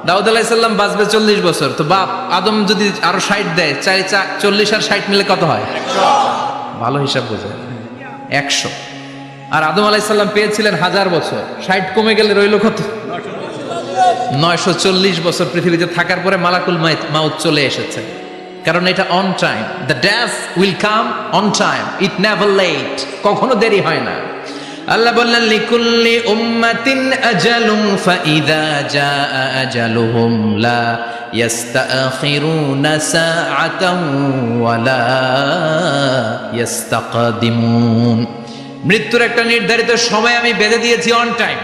দাউদ আলাইহিস সালাম বাঁচবে 40 বছর, তো বাপ আদম যদি আরো 60 দেয়, 40 আর 60 মিলে কত হয়? 100। ভালো হিসাব বোঝে, 100। আর আদম আলাইহিস সালাম পেয়েছিলেন 1000 বছর, 60 কমে গেলে রইল কত? 940 বছর পৃথিবীতে থাকার পরে মালাকুল মাউত চলে এসেছে। কারণ এটা on time, the death will come on time, it never late, কখনো দেরি হয় না। আল্লাহ বললেন, লিকুল্লি উম্মাতিন আজালুন ফাইদা জাআ আজালুহুম লা ইস্তাখিরুনা সাআতান ওয়া লা ইস্তাকদিমুন। মৃত্যুর একটা নির্ধারিত সময় আমি বেঁধে দিয়েছি, অন টাইম,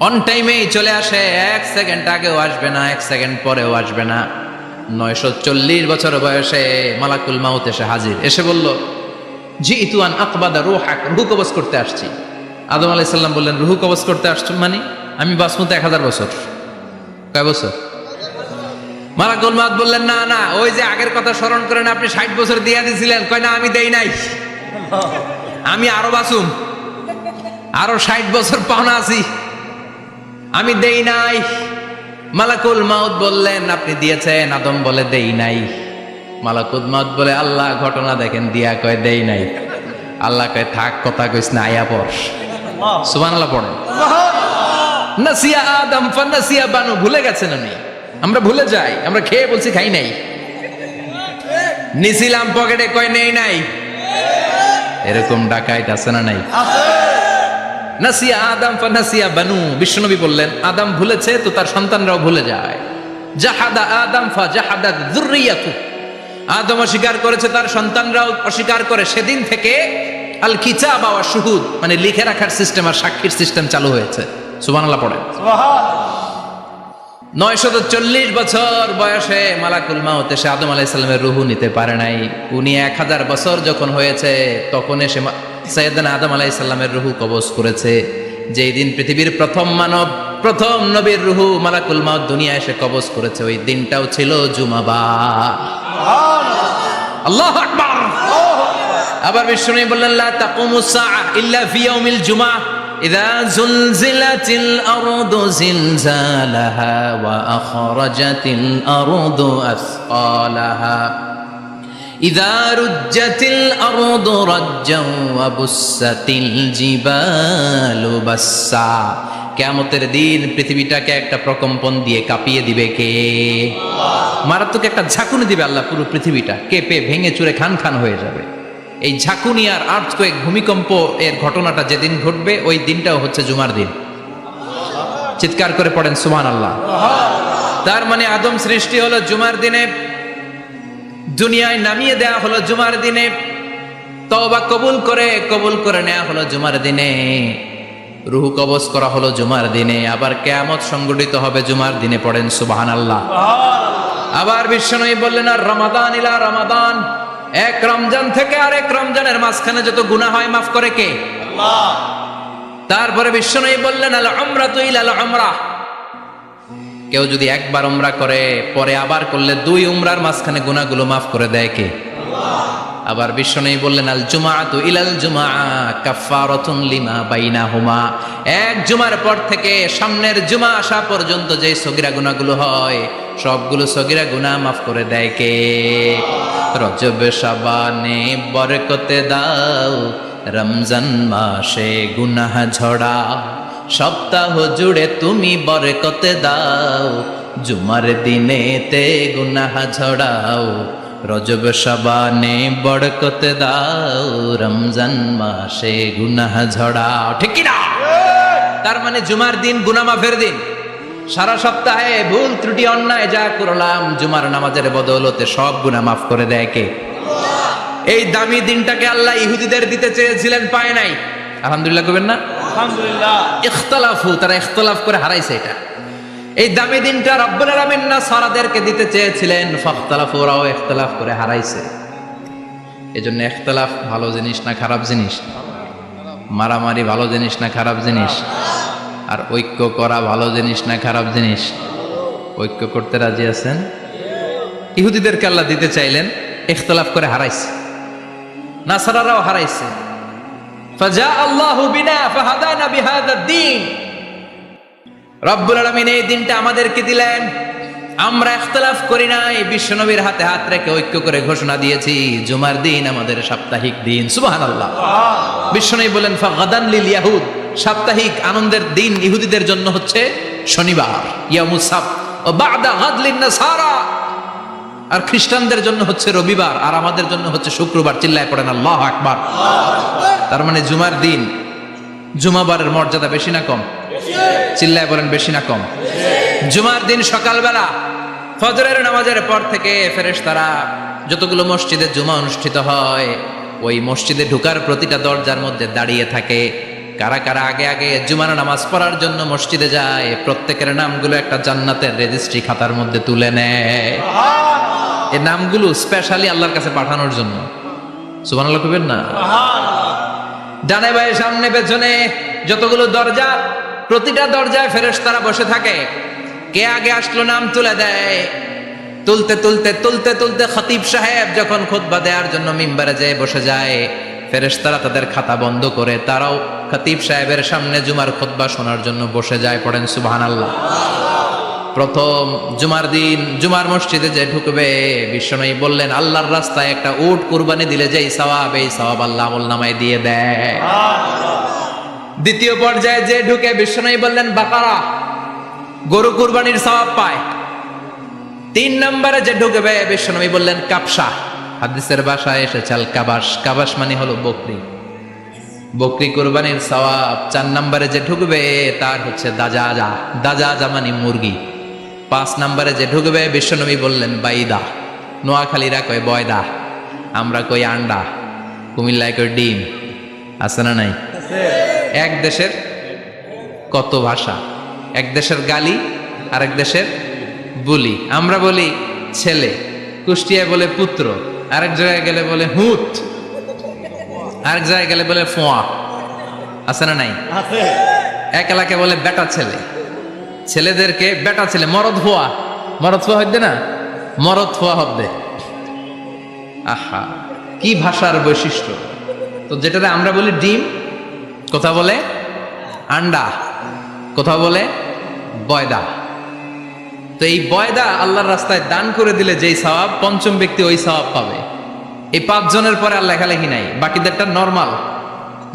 অন টাইমেই চলে আসে, 1 সেকেন্ড আগেও আসবে না, 1 সেকেন্ড পরেও আসবে না। 940 বছর বয়সে মালাকুল মাউত এসে হাজির, এসে বলল, জিইতু আন আকবাদা রূহাক, রূহ কবজ করতে আসছি। আদম আলাইহিস সালাম বললেন, রূহ কবজ করতে আসছো মানে? আমি বাঁচবো তো 1000 বছর। কয় বছর? মালাকুল মাউত বললেন, না না, ওই যে আগের কথা স্মরণ করেন, আপনি 60 বছর দিয়ে দিয়েছিলেন। কয় না, আমি দেই নাই, আমি আরো বাঁচুম, আরো 60 বছর পাওনা আছি, আমি দেই নাই। মালাকুল মাউত বললেন, আপনি দিয়েছেন। আদম বলে, দেই নাই। মালাকুল মাউত বলে, আল্লাহ ঘটনা দেখেন, দিয়া কয় দেই নাই। আল্লাহ কয়, থাক কথা কইস না, আয়া পর। সুবহানাল্লাহ পড়েন। নাসিয়া আদম ফানাসিয়া বানু, ভুলে গেছেন উনি। আমরা ভুলে যাই, আমরা খেয়ে বলছি খাই নাই, নিছিলাম পকেটে কয় নেই নাই, এরকম ডাকাইত আছে না নাই? নাসিয়া আদম ফানাসিয়া বানু, বিশ্বনবী বললেন আদম ভুলেছে তো তার সন্তানরাও ভুলে যায়। জাহাদা আদম ফাজাহাদাত যুররিয়াতু, আদম অস্বীকার করেছে তার সন্তানরাও অস্বীকার করে। সেদিন থেকে আল কিতাব ওয়া শুহুদ, মানে লিখে রাখার সিস্টেম আর সাক্ষীর সিস্টেম চালু হয়েছে। সুবহানাল্লাহ পড়েন। 940 বছর বয়সে মালাকুল মাউত এসে আদম আলাইহিস সালামের রূহ নিতে পারে নাই। উনি 1000 বছর যখন হয়েছে তখন এসে সাইয়েদনা আদম আলাইহিস সালামের রূহ কবজ করেছে। যেই দিন পৃথিবীর প্রথম মানব, প্রথম নবীর রূহ মালাকুল মাউত দুনিয়ায় এসে কবজ করেছে, ওই দিনটাও ছিল জুমাবার। আল্লাহু আকবার। আবার বিশ্বনবী বললেন লা তাকুমুস সাআ ইল্লা ফি ইয়াউমিল জুমআহ ইযা যুলজিলাতিল আরদু জিলজালাহা ওয়া আখরাজাতিল আরদু আসকালাহা ইযা রুজ্জাতিল আরদু রাজ্জান ওয়া বুসাতিল জিবালু বাসসা। কিয়ামতের দিন পৃথিবীটাকে একটা প্রকম্পন দিয়ে কাঁপিয়ে দিবে কে? মারাত্মক একটা ঝাঁকুনি দিবে আল্লাহ, পুরো পৃথিবীটা কেঁপে ভেঙে চুরে খান খান হয়ে যাবে। এই ঝাঁকুনি আর আর্থকোয়েক, ভূমিকম্প এর ঘটনাটা যেদিন ঘটবে ওই দিনটাও হচ্ছে জুমার দিন। চিৎকার করে পড়েন সুবহানাল্লাহ। তার মানে আদম সৃষ্টি হলো জুমার দিনে, দুনিয়ায় নামিয়ে দেয়া হলো জুমার দিনে, তওবা কবুল করে নেওয়া হলো জুমার দিনে, রূহ কবজ করা হলো জুমার দিনে, আবার কিয়ামত সংগঠিত হবে জুমার দিনে। পড়েন সুবহানাল্লাহ। আবার বিশ্বনবী বললেন আর রমাদান ইলা রমাদান, এক রমজান থেকে আরেক রমজানের মাঝখানে যত গুনাহ হয় মাফ করে কে? আল্লাহ। তারপরে বিশ্বনবী বললেন আল উমরাতু ইলাল উমরাহ, কেউ যদি একবার উমরা করে পরে আবার করলে 2 উমরার মাঝখানে গুনাহগুলো মাফ করে দেয় কে? আল্লাহ। আবার বিশ্বনবী বললেন আল জুমআতু ইলাল জুমআ কাফফারাতুন লিমা বাইনাহুমা, এক জুমার পর থেকে সামনের জুমা আসা পর্যন্ত যে সগীরা গুনাহগুলো হয় সবগুলো সগীরা গুনাহ মাফ করে দেয় কে? রজব শাবানে বরকতে দাও, রমজান মাসে গুনাহ ঝড়া, সপ্তাহ জুড়ে তুমি বরকতে দাও, জুমার দিনেতে গুনাহ ঝড়াও, রজব শাবানে বরকতে দাও, রমজান মাসে গুনাহ ঝড়াও। ঠিক কি না? তার মানে জুমার দিন গুনাহ মাফের দিন। সারা সপ্তাহে ভুল ত্রুটি অন্যায় যা করলাম জুমার নামাজের বদৌলতে সব গুনাহ মাফ করে দেয় কে? আল্লাহ। এই দামি দিনটাকে আল্লাহ ইহুদিদের দিতে চেয়েছিলেন, পায় নাই। আলহামদুলিল্লাহ কইবেন না? আলহামদুলিল্লাহ। ইখতিলাফু, তারা ইখতিলাফ করে হারাইছে এটা। এই দামি দিনটা রব্বুল আলামিন নাসারাদেরকে দিতে চেয়েছিলেন, ফাখতালাফু, ওরাও ইখতিলাফ করে হারাইছে। এজন্য ইখতিলাফ ভালো জিনিস না খারাপ জিনিস? মারামারি ভালো জিনিস না খারাপ জিনিস? আর ঐক্য করা ভালো জিনিস না খারাপ জিনিস? ঐক্য করতে রাজি আছেন? ইহুদিদেরকে আল্লাহ দিতে চাইলেন, ইখতিলাফ করে হারাইছে। নাসারারাও হারাইছে। ফাজা আল্লাহু বিনা ফাহাদানা বিহাদাদ দ্বীন, রব্বুল আলামিন এই দিনটা আমাদেরকে দিলেন, আমরা ইখতিলাফ করি নাই, বিশ্বনবীর হাতে হাত রেখে ঐক্য করে ঘোষণা দিয়েছি জুমার দিন আমাদের সাপ্তাহিক দিন। সুবহানাল্লাহ। বিশ্বনবী বলেন ফাগাদান লিল ইয়াহুদ, সাপ্তাহিক আনন্দের দিন ইহুদিদের জন্য হচ্ছে শনিবার, ইয়ামুস সাbt, ও বাদা গাদ লিন নাসারা, আর খ্রিস্টানদের জন্য হচ্ছে রবিবার, আর আমাদের জন্য হচ্ছে শুক্রবার। চিল্লায় পড়েন আল্লাহু আকবার। তার মানে জুমার দিন, জুমাবারের মর্যাদা বেশি না কম? চিল্লায় বলেন বেশি না কম? জুমার দিন সকালবেলা ফজরের নামাজের পর থেকে ফেরেশতারা যতগুলো মসজিদে জুমা অনুষ্ঠিত হয় ওই মসজিদে ঢোকার প্রতিটা দরজার মধ্যে দাঁড়িয়ে থাকে। কারা কারা আগে আগে জুমার নামাজ পড়ার জন্য মসজিদে যায়, প্রত্যেকের নামগুলো একটা জান্নাতের রেজিস্ট্রি খাতার মধ্যে তুলে নেয়। এই নামগুলো স্পেশালি আল্লাহর কাছে পাঠানোর জন্য। সুবহানাল্লাহ কইবেন না? ডানে বায়ে সামনে পেছনে যতগুলো দরজা, প্রতিটা দরজায় ফেরেশতারা বসে থাকে। কে আগে আসলো নাম তুলে দেয়। তুলতে তুলতে তুলতে তুলতে খতিব সাহেব যখন খুতবা দেওয়ার জন্য মিম্বারে যেয়ে বসে যায়, ফেরেশতারা তাদের খাতা বন্ধ করে তারাও খতিব সাহেবের সামনে জুমার খুতবা শোনার জন্য বসে যায়। পড়েন সুবহানাল্লাহ। প্রথম জুমার দিন জুমার মসজিদে যে ঢুকবে, বিশ্বনবী বললেন আল্লাহর রাস্তায় একটা উট কুরবানি দিলে যেই সওয়াব, এই সওয়াব আল্লাহ আমল নামায় দিয়ে দেয়। দ্বিতীয় পর্যায়ে যে ঢুকে বিশ্বনবী বললেন বাকারা, গরু কুরবানির সওয়াব পায়। 3 নম্বরে যে ঢুকবে বিশ্বনবী বললেন কাবসা, হাদিসের ভাষায় এসেছে আল কাবাস, কাবাস মানে হলো বকরি, বকরি কুরবানির সওয়াব। 4 নম্বরে যে ঢুকবে তার হচ্ছে দাজাজা, দাজাজা মানে মুরগি। 5 নম্বরে যে ঢুকবে বিশ্বনবী বললেন বাইদা, নোয়াখালীরা কয় বয়দা, আমরা কই আন্ডা, কুমিল্লায় কই ডিম। আছে না নাই? এক দেশের কত ভাষা, এক দেশের গালি আর এক দেশের বলি। আমরা বলি ছেলে, কুষ্টিয়ায় বলে পুত্র, আরেক জায়গায় গেলে বলে হুত, আরেক জায়গায় গেলে বলে ফোয়া। আছে না নাই? আছে। এক এলাকায় বলে বেটা ছেলে, ছেলেদেরকে বেটা ছেলে, মরদ ফোয়া, মরদ ফোয়া হইতে না, মরদ ফোয়া হবে। আহা, কি ভাষার বৈশিষ্ট্য! তো যেটাতে আমরা বলি ডিম, কোথাও বলে আন্ডা, কোথাও বলে বয়দা। তো এই বয়দা আল্লাহর রাস্তায় দান করে দিলে যেই সওয়াব, পঞ্চম ব্যক্তি ওই সওয়াব পাবে। এই 5 জনের পরে আর লেখালেখি নাই, বাকিদেরটা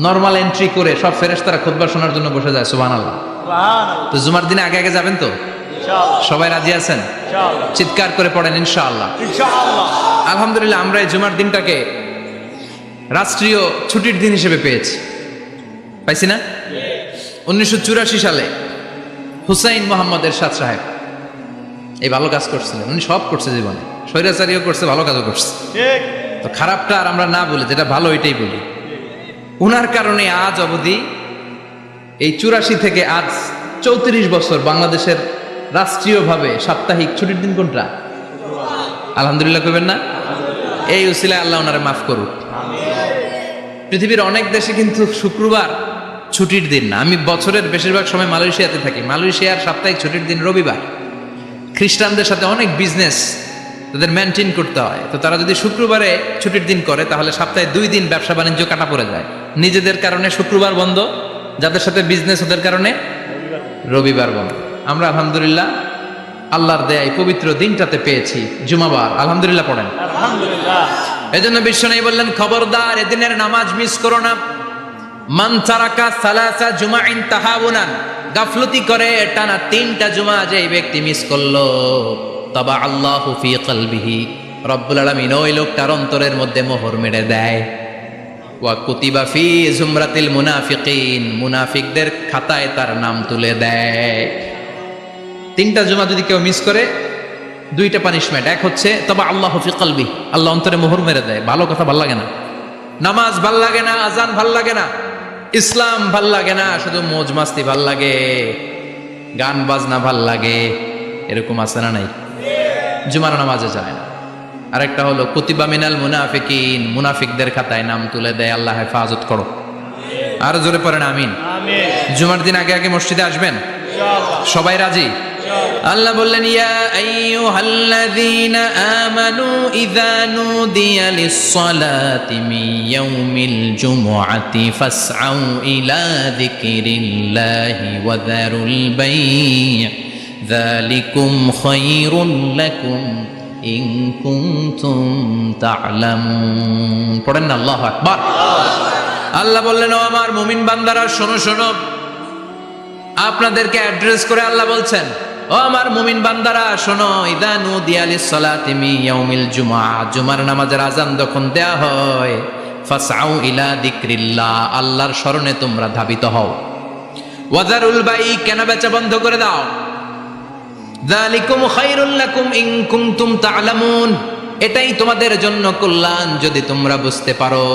নরমাল এন্ট্রি করে সব ফেরেশতারা খুতবা শোনার জন্য বসে যায়। সুবহানাল্লাহ। সুবহানাল্লাহ। তো জুমার দিনে আগে আগে যাবেন তো? ইনশাআল্লাহ। সবাই রাজি আছেন? ইনশাআল্লাহ। চিৎকার করে পড়েন ইনশাআল্লাহ। ইনশাআল্লাহ। আলহামদুলিল্লাহ, আমরা এই জুমার দিনটাকে রাষ্ট্রীয় ছুটির দিন হিসেবে পেয়েছি, পাইছি না? 1984 সালে হুসাইন মোহাম্মদ এরশাদ সাহেব এই ভালো কাজ করছিলেন। উনি সব করছে জীবনে, স্বৈরাচারীও করছে, ভালো কাজও করছে। ঠিক। তো খারাপটা আর আমরা না বলি, যেটা ভালো ওইটাই বলি। উনার কারণে আজ অবধি এই 84 থেকে আজ 34 বছর বাংলাদেশের রাষ্ট্রীয়ভাবে সাপ্তাহিক ছুটির দিন কোনটা? আলহামদুলিল্লাহ কইবেন না? এই উসিলায় আল্লাহ ওনারে মাফ করুক। পৃথিবীর অনেক দেশে কিন্তু শুক্রবার ছুটির দিন না। আমি বছরের বেশিরভাগ সময় মালয়েশিয়াতে থাকি। মালয়েশিয়ার সাপ্তাহিক ছুটির দিন রবিবার। খ্রিস্টানদের সাথে অনেক বিজনেস তাদের মেনটেন করতে হয়। তো তারা যদি শুক্রবারে ছুটির দিন করে তাহলে সপ্তাহে 2 দিন ব্যবসা বাণিজ্য কাটা পড়ে যায়। নিজেদের কারণে শুক্রবার বন্ধ, যাদের সাথে বিজনেস ওদের কারণে রবিবার বন্ধ। আমরা আলহামদুলিল্লাহ আল্লাহর দেয় পবিত্র দিনটাতে পেয়েছি জুমাবার। আলহামদুলিল্লাহ পড়েন। আলহামদুলিল্লাহ। এজন্য বিশ্বনবী বললেন খবরদার এদিনের নামাজ মিস করো না। মান তারাকা সালাসা জুমাইন তাহাউনান, গাফলতি করে টানা 3টা জুমা যে ব্যক্তি মিস করলো, তাবা আল্লাহু ফি কলবিহি, রব্বুল আলামিন ওই লোকটার অন্তরের মধ্যে মোহর মেরে দেয়। ওয়া কুতিবা ফি জুমরাতিল মুনাফিকিন, মুনাফিকদের খাতায় তার নাম তুলে দেয়। 3টা জুমা যদি কেউ মিস করে 2টা পানিশমেন্ট। এক হচ্ছে তবা আল্লাহু ফি কলবি, আল্লাহ অন্তরে মোহর মেরে দেয়। ভালো কথা ভাল লাগে না, নামাজ ভাল লাগে না, আজান ভাল লাগে না, ইসলাম ভাল লাগে না, শুধু মৌজ মাস্তি ভাল লাগে, গান বাজনা ভাল লাগে, এরকম আছে না নাই? জুমার নামাজে যায় না। আরেকটা হলো কুতিবা মিনাল মুনাফিকিন, মুনাফিকদের খাতায় নাম তুলে দেয়। আল্লাহ হেফাজত করো। আরো জোরে পড়েন আমিন। আমিন। জুমার দিন আগে আগে মসজিদে আসবেন, ইনশাআল্লাহ। সবাই রাজি? আল্লাহ বললেন ইয়া আইয়ুহাল্লাযীনা আমানু ইযা নুদিয়া লিস-সালাতি মিন ইয়াউমিল জুমুআতি ফাসআউ ইলা যিকরিল্লাহি ওয়া যারুল বাই', যালিকুম খায়রুল লাকুম ইন কুনতুম তা'লামুন। পড়েন না আল্লাহু আকবার। আল্লাহ বললেন ও আমার মুমিন বান্দারা শোনো শোনো। আপনাদেরকে অ্যাড্রেস করে আল্লাহ বলছেন ও আমার মুমিন বান্দারা শোনো, ইযা নুদিয়া লিস-সালাতি মিন ইয়াউমিল জুমআ, জুমার নামাজের আযান যখন দেয়া হয়, ফাসআউ ইলা যিকরিল্লাহ, আল্লাহর স্মরণে তোমরা ধাবিত হও। ওয়া যারুল বাই', কেনা বেচা বন্ধ করে দাও। যালিকুম খায়রুল লাকুম ইন কুনতুম তা'লামুন, এটাই তোমাদের জন্য কল্যাণ যদি তোমরা বুঝতে পারো।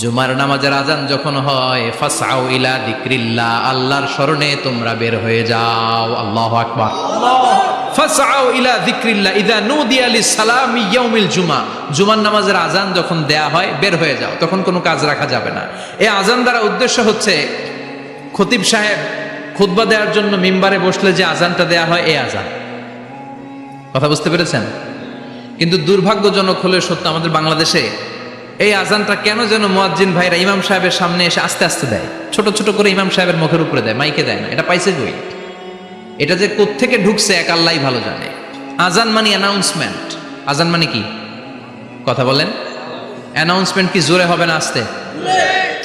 জুমার নামাজের আজান যখন হয়, ফাসআউ ইলা যিকরিল্লাহ, আল্লাহর স্মরণে তোমরা বের হয়ে যাও। আল্লাহু আকবার। ফাসআউ ইলা যিকরিল্লাহ ইযা নুদিয়া লিস-সালামি ইয়াউমিল জুমআ, জুমার নামাজের আজান যখন দেয়া হয় বের হয়ে যাও, তখন কোনো কাজ রাখা যাবে না। এই আজান দ্বারা উদ্দেশ্য হচ্ছে খতিব সাহেব খুতবা দেওয়ার জন্য মিম্বারে বসলে যে আজানটা দেয়া হয় এই আজান। কথা বুঝতে পেরেছেন? কিন্তু দুর্ভাগ্যজনক হলে সত্য, আমাদের বাংলাদেশে এই আজানটা কেন যেন মুয়াজ্জিন ভাইরা ইমাম সাহেবের সামনে এসে আস্তে আস্তে দেয়, ছোট ছোট করে ইমাম সাহেবের মুখের উপরে দেয়, মাইকে দেয় না। এটা পাইছে কই? এটা যে কোত্থেকে ঢুকছে এক আল্লাহই ভালো জানে। আজান মানে অ্যানাউন্সমেন্ট। আজান মানে কি? কথা বলেন। অ্যানাউন্সমেন্ট কি জোরে হবে না আস্তে?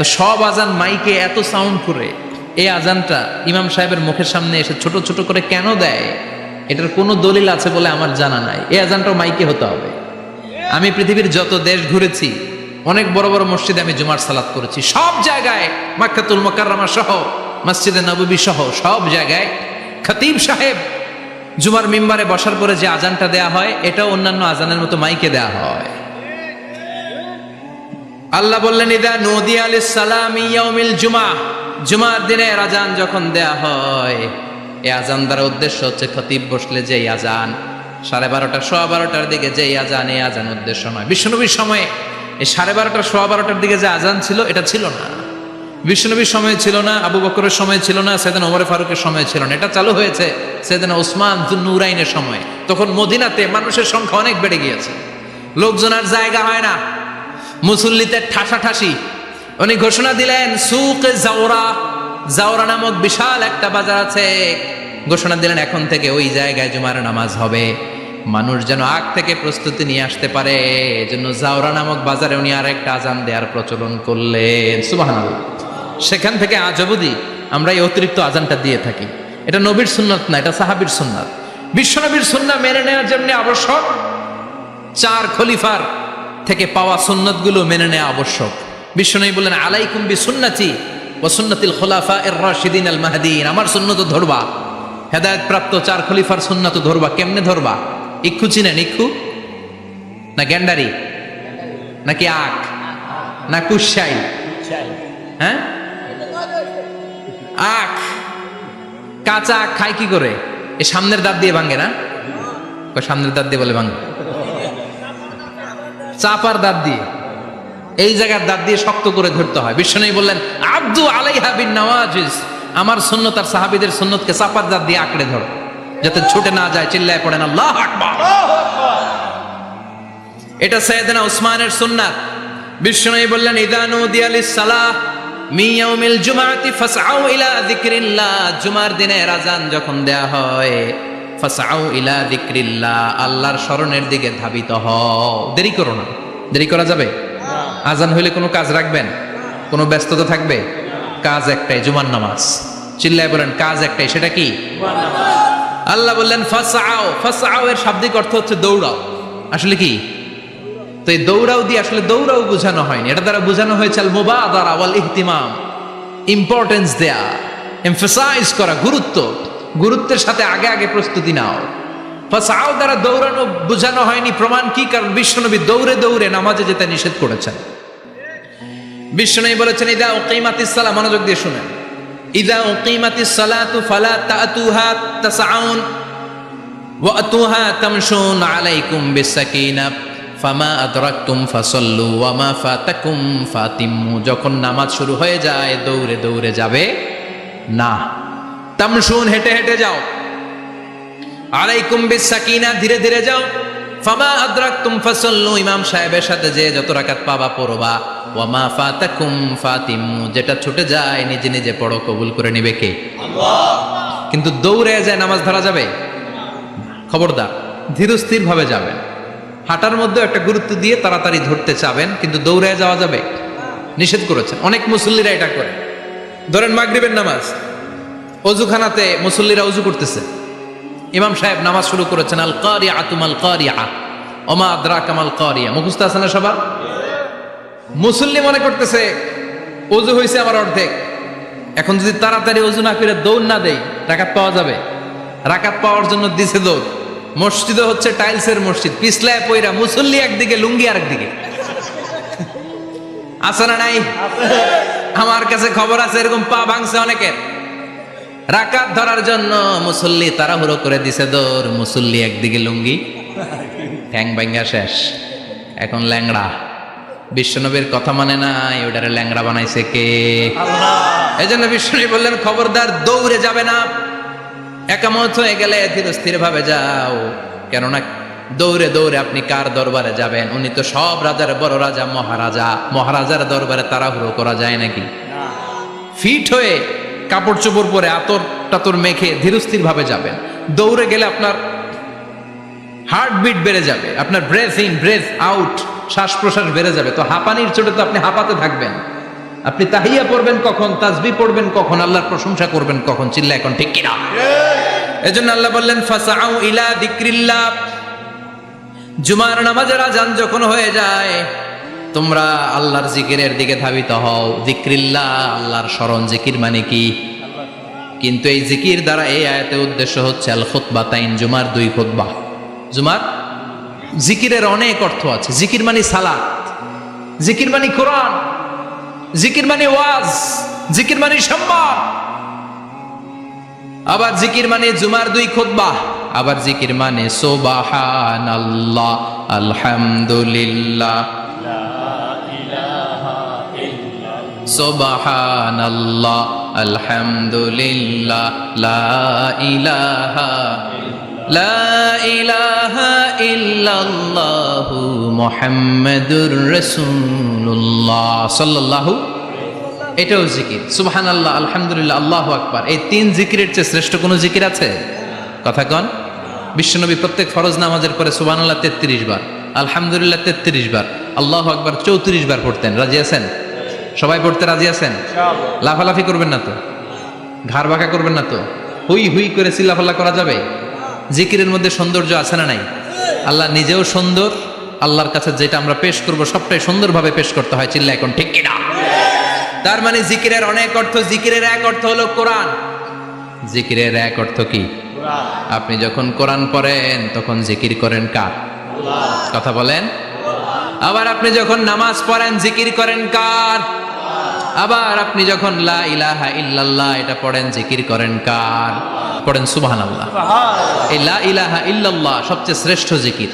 তো সব আজান মাইকে এত সাউন্ড করে এই আজানটা ইমাম সাহেবের মুখের সামনে এসে ছোট ছোট করে কেন দেয়, এটার কোনো দলিল আছে বলে আমার জানা নাই। এই আজানটাও মাইকে হতে হবে। আমি পৃথিবীর যত দেশ ঘুরেছি, অনেক বড় বড় মসজিদে আমি জুমার সালাত করেছি, সব জায়গায় মাক্কাতুল মুকাররমা সহ মসজিদে নববী সহ সব জায়গায় খতিব সাহেব জুমার মিম্বারে বসার পরে যে আজানটা দেয়া হয়, এটাও অন্যান্য আজানের মতো মাইকে দেয়া হয়। আল্লাহ বললেন ইদা নুদিয়া লিস-সালামি ইয়াউমিল জুমআহ, জুমার দিনে আজান যখন দেয়া হয়, এই আজান দ্বারা উদ্দেশ্য হচ্ছে খতিব বসলে যেই আজান 12:30 12:15 দিকে যেই আজান, এই আজান উদ্দেশ্য নয়। বিশ্বনবীর সময়ে এই 12:30 12:15 দিকে যে আজান ছিল এটা ছিল না। বিশ্বনবীর সময় ছিল না, আবু বকরের সময় ছিল না, সাইয়েদনা ওমর ফারুকের সময় ছিল না। এটা চালু হয়েছে সাইয়েদনা উসমান যুন্নুরাইনের সময়। তখন মদিনাতে মানুষের সংখ্যা অনেক বেড়ে গিয়েছে, লোকজন আর জায়গা হয় না, মুসল্লিতে ঠাসাঠাসি। উনি ঘোষণা দিলেন সুক জাওরা, জাওরা নামক বিশাল একটা বাজার আছে, ঘোষণা দিলেন এখন থেকে ওই জায়গায় জুমার নামাজ হবে। মানুষ যেন আগ থেকে প্রস্তুতি নিয়ে আসতে পারে, এজন্য জাওরা নামক বাজারে উনি আর একটা আজান দেওয়ার প্রচলন করলেন। সুবহানাল্লাহ। সেখান থেকে আজ অবধি আমরা এই অতিরিক্ত আজানটা দিয়ে থাকি। এটা নবীর সুন্নাত না, এটা সাহাবীর সুন্নাত। বিশ্বনবীর সুন্নাহ মেনে নেওয়ার জন্য আবশ্যক 4 খলিফার থেকে পাওয়া সুন্নাতগুলো মেনে নেওয়া আবশ্যক। বিশ্বনবী বললেন আলাইকুম বিসুন্নতি ওয়া সুন্নাতিল খুলাফায়ে রাশিদিন আল মাহদিয়িন, আমার সুন্নাত ধরবা, হেদায়েত প্রাপ্ত 4 খলিফার সুন্নাত ধরবা। কেমনে ধরবা? ইক্ষু চিনেন? ইক্ষু না গ্যান্ডারি নাকি আখ না কুশাই? হ্যাঁ, আখ। কাঁচা আখ খায় কি করে? এই সামনের দাঁত দিয়ে ভাঙে না? সামনের দাঁত দিয়ে বলে ভাঙে, চাপার দাঁত দিয়ে, এই জায়গার দাঁত দিয়ে শক্ত করে ধরতে হয়। বিশ্বনবী বললেন আব্দু আলাইহা বিন নওয়াজিজ, আমার সুন্নত আর সাহাবীদের সুন্নতকে চাপার দাঁত দিয়ে আঁকড়ে ধরো, যাতে ছুটে না যায়। চিল্লায় পড়েন আল্লাহু আকবার। এটা সাইয়েদনা উসমানের সুন্নাত। বিশ্বনবী বললেন ইযা নুদিয়া লিস-সালাহ মিন ইয়াউমিল জুমআতি ফাসআউ ইলা যিকরিল্লাহ, জুমার দিনে আজান যখন দেয়া হয়, ফাসআউ ইলা যিকরিল্লাহ, আল্লাহর স্মরণের দিকে ধাবিত হও। দেরি করো না। দেরি করা যাবে? আজান হইলে কোনো কাজ রাখবেন? কোনো ব্যস্ততা থাকবে? কাজ একটাই, জুমার নামাজ। চিল্লায় বলেন কাজ একটাই, সেটা কি? আল্লাহ বললেন ফাসআউ, ফাসআউ এর শাব্দিক অর্থ হচ্ছে দৌড়াও। আসলে কি? তো এই দৌড়াও দিয়ে আসলে দৌড়াও বোঝানো হয়নি, এটা দ্বারা বোঝানো হয়েছে আল মুবাদারা ওয়াল ইহতিমাম, ইম্পর্টেন্স দেয়া, এমফাসাইজ করা, গুরুত্ব, গুরুত্বের সাথে আগে আগে প্রস্তুতি নাও। ফাসআউ দ্বারা দৌড়ানো বোঝানো হয়নি। প্রমাণ কি? কারণ বিশ্বনবী দৌড়ে দৌড়ে নামাজে যেতে নিষেধ করেছেন। বিশ্বনবী বলেছেন ইদা উকিমাতিস সালাহ, মনোযোগ দিয়ে শুনেন, ইদা উকিমাতিস সালাতু ফালা তাতুহা তাসআউন ওয়া আতুহা তামশুন আলাইকুম বিসাকিনাহ ফামা আদরাকতুম ফাসাল্লু ওয়া মা ফাতাকুম ফাতিম্মু, যখন নামাজ শুরু হয়ে যায় দৌড়ে দৌড়ে যাবে না, তামশুন হেঁটে হেঁটে যাও, আলাইকুম বিসাকিনাহ ধীরে ধীরে যাও, ফামা আদরাকতুম ফাসাল্লু ইমাম সাহেবের সাথে যে যত রাকাত পাবা পড়বা, ওয়া মা ফাতাকুম ফাতিম্মু যেটা ছুটে যায় নিজে নিজে পড়ো, কবুল করে নিবে কে? আল্লাহ। কিন্তু দৌড়ে যায় নামাজ ধরা যাবে? খবরদার, ধীরস্থির ভাবে যাবেন। হাঁটার মধ্যে একটা গুরুত্ব দিয়ে তাড়াতাড়ি ধরতে চাবেন, কিন্তু দৌড়ে যাওয়া যাবে? নিষেধ করেছেন। অনেক মুসল্লিরা এটা করে। ধরেন মাগরিবের নামাজ, অজুখানাতে মুসল্লিরা অজু করতেছে, ইমাম সাহেব নামাজ শুরু করেছেন আল কারিআতু মাল কারিআ ওমা আদরাকা মাল কারিআ, মুখস্থ আছে না সবার? মুসল্লি মনে করতেছে অজু হয়েছে আমার অর্ধেক, এখন যদি তাড়াতাড়ি অজু না করে দৌড় না দেই রাকাত পাওয়া যাবে? রাকাত পাওয়ার জন্য দিছে দৌড়। মসজিদে হচ্ছে টাইলসের মসজিদ, পিছলায় পয়রা মুসল্লি একদিকে, লুঙ্গি আরেকদিকে। আছে না নাই? আমার কাছে খবর আছে এরকম পা ভাঙছে অনেকের। রাকাত ধরার জন্য মুসল্লি তাড়াহুড়ো করে দিছে দৌড়, মুসল্লি একদিকে লুঙ্গি, ঠ্যাং ভাঙ্গা শেষ, এখন ল্যাংড়া। বিশ্বনবীর কথা মানে নাই, ওটারে ল্যাংড়া বানাইছে কে? আল্লাহ। এই জন্য বিশ্বনবী বললেন খবরদার দৌড়ে যাবে না, একামত হয়ে গেলে ধীরস্থির ভাবে যাও। কেননা দৌড়ে দৌড়ে আপনি কার দরবারে যাবেন? উনি তো সব রাজার বড় রাজা, মহারাজা। মহারাজার দরবারে তাড়াহুড়ো করা যায় নাকি? ফিট হয়ে কাপড় চোপড় পরে আতর টাতর মেখে ধীরস্থির ভাবে যাবেন। দৌড়ে গেলে আপনার হার্টবিট বেড়ে যাবে, আপনার ব্রেথ ইন ব্রেথ আউট, শ্বাস প্রশ্বাস বেড়ে যাবে, তো হাঁপানির চোটে তো আপনি হাঁপাতে থাকবেন। আপনি তাহিয়া পড়বেন কখন, তাসবিহ পড়বেন কখন, আল্লাহর প্রশংসা করবেন কখন, চিল্লা এখন ঠিক কিনা? এজন্য আল্লাহ বললেন ফাসআউ ইলা যিকরিল্লাহ, জুমার নামাজের আজান যখন হয়ে যায় তোমরা আল্লাহর জিকিরের দিকে ধাবিত হও। যিকরিল্লাহ, আল্লাহর স্মরণ। জিকির মানে কি? কিন্তু এই জিকির দ্বারা এই আয়াতে উদ্দেশ্য হচ্ছে আল খুতবাতাইন, জুমার 2 খুতবা। জুমার জিকিরের অনেক অর্থ আছে। জিকির মানে সালাত, জিকির মানে কোরআন, জিকির মানে ওয়াজ, জিকির মানে সম্মান। আবার জিকির মানে জুমার 2 খুতবা। আবার জিকির মানে সুবহানাল্লাহ, আলহামদুলিল্লাহ, সুবহানাল্লাহ, আলহামদুলিল্লাহ, লা ইলাহা ইল্লাল্লাহু মুহাম্মাদুর রাসূলুল্লাহ সাল্লাল্লাহু। এটাও জিকির। সুবহানাল্লাহ, আলহামদুলিল্লাহ, আল্লাহু আকবার। এই 3 জিকিরের চেয়ে শ্রেষ্ঠ কোনো জিকির আছে? কথা কন। বিশ্বনবী প্রত্যেক ফরজ নামাজের পরে সুবহানাল্লাহ 33 বার, আলহামদুলিল্লাহ 33 বার, আল্লাহু আকবার 34 বার পড়তেন। রাজি আছেন? সবাই পড়তে রাজি আছেন? লাফালাফি করবেন না তো, ঘাড় বাঁকা করবেন না তো, হুই হুই করে চিল্লাফাল্লা করা যাবে? জিকিরের মধ্যে সৌন্দর্য আছে না নাই? আল্লাহ নিজেও সুন্দর, আল্লাহর কাছে যেটা আমরা পেশ করব সবটাই সুন্দরভাবে পেশ করতে হয়। চিল্লা এখন ঠিক কিনা? তার মানে জিকিরের অনেক অর্থ। জিকিরের এক অর্থ হলো কোরআন। জিকিরের এক অর্থ কি? আপনি যখন কোরআন পড়েন তখন জিকির করেন কার? কথা বলেন। আবার আপনি যখন নামাজ পড়েন জিকির করেন কার? আবার আপনি যখন লা ইলাহা ইল্লাল্লাহ এটা পড়েন জিকির করেন কার? পড়েন সুবহানাল্লাহ। এই লা ইলাহা ইল্লাল্লাহ সবচেয়ে শ্রেষ্ঠ জিকির।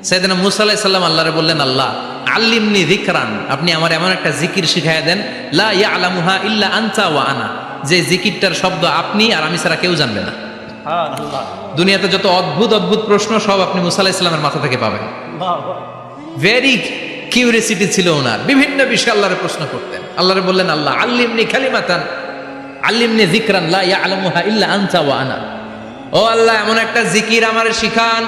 সাইয়েদনা মুসা আলাইহিস সালাম আল্লাহরে বললেন, আল্লাহ আল্লিমনি যিকরান, আপনি আমার এমন একটা জিকির শিখাইয়া দেন লা ইয়ালামুহা ইল্লা আনতা ওয়া আনা, যে জিকিরটার শব্দ আপনি আর আমি ছাড়া কেউ জানবে না। দুনিয়াতে যত অদ্ভুত অদ্ভুত প্রশ্ন সব আপনি মুসা আলাইহিস সালামের মাথা থেকে পাবেন। ভেরি কিউরিয়াসিটি ছিল ওনার, বিভিন্ন বিষয়ে আল্লাহরে প্রশ্ন করতেন। আল্লাহরে বললেন, আল্লাহ আল্লিমনি কালিমাতান, আল্লিমনি যিকরান লা ইয়ালামুহা ইল্লা আনতা ওয়া আনা। ও আল্লাহ, এমন একটা জিকির আমারে শিখান,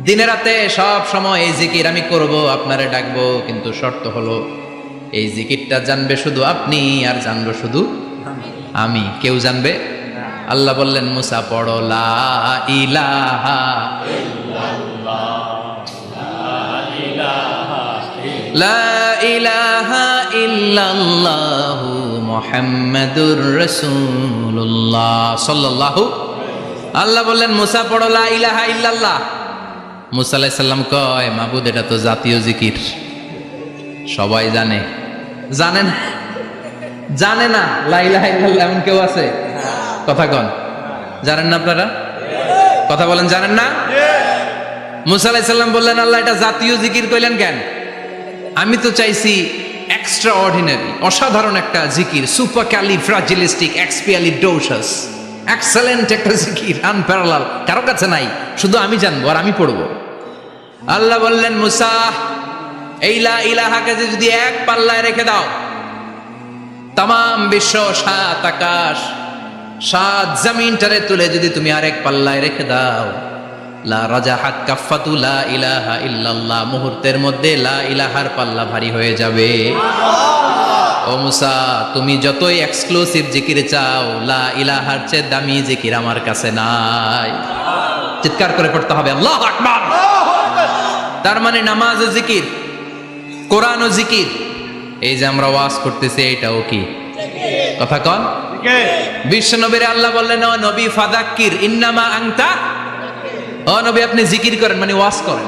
দিনে রাতে সব সময় এই জিকির আমি করব, আপনারে ডাকবো, কিন্তু শর্ত হলো এই জিকিরটা জানবে শুধু আপনি আর জানবো শুধু আমি, কেউ জানবে। আল্লাহ বললেন, মুসা পড়ো লা ইলাহা লা ইলাহা ইল্লাল্লাহু মুহাম্মাদুর রাসূলুল্লাহ সাল্লাল্লাহু। আল্লাহ বললেন, মুসা পড়ো লা ইলাহা ইল্লাল্লাহ। মুসা আলাইহিস সালাম কয়, মাবুদ এটা তো জাতীয় জিকির, সবাই জানে। জানেন? জানে না লা ইলাহা ইল্লাল্লাহ এমন কেউ আছে? কথা কন। জানেন না আপনারা? কথা বলেন, জানেন না? মুসা আলাইহিস সালাম বললেন, আল্লাহ এটা জাতীয় জিকির কইলেন কেন? আমি তো চাইছি এক্সট্রা অর্ডিনারি, অসাধারণ একটা জিকির, সুপার ক্যালিফ্রাজিলিস্টিক এক্সপিয়ালিডোসাস, এক্সেলেন্ট একটা জিকির, আনপ্যারালাল, কারো কাছে নাই, শুধু আমি জানবো আর আমি পড়বো। আল্লাহ বললেন, মুসা এই লা ইলাহাকে যদি এক পাল্লায় রেখে দাও, তামাম বিশ্ব, 7 আকাশ, 7 জমিনটারে তুলে যদি তুমি আরেক পাল্লায় রেখে দাও, লা রাজাহাত কাফাতু লা ইলাহা ইল্লাল্লাহ, মুহূর্তের মধ্যে লা ইলাহার পাল্লা ভারী হয়ে যাবে। ও মুসা, তুমি যতই এক্সক্লুসিভ জিকির চাও, লা ইলাহার চেয়ে দামি জিকির আমার কাছে নাই। চিৎকার করে পড়তে হবে আল্লাহু আকবার। তার মানে নামাজ ও জিকির, কোরআন ও জিকির, এই যে আমরা ওয়াজ করতেছি এটাও কি? কথা কন। বিশ্ব নবীর আল্লাহ বললেন, ও নবী ফাযাক্কির ইন্নামা আনতা, ও নবী আপনি জিকির করেন মানে ওয়াজ করেন।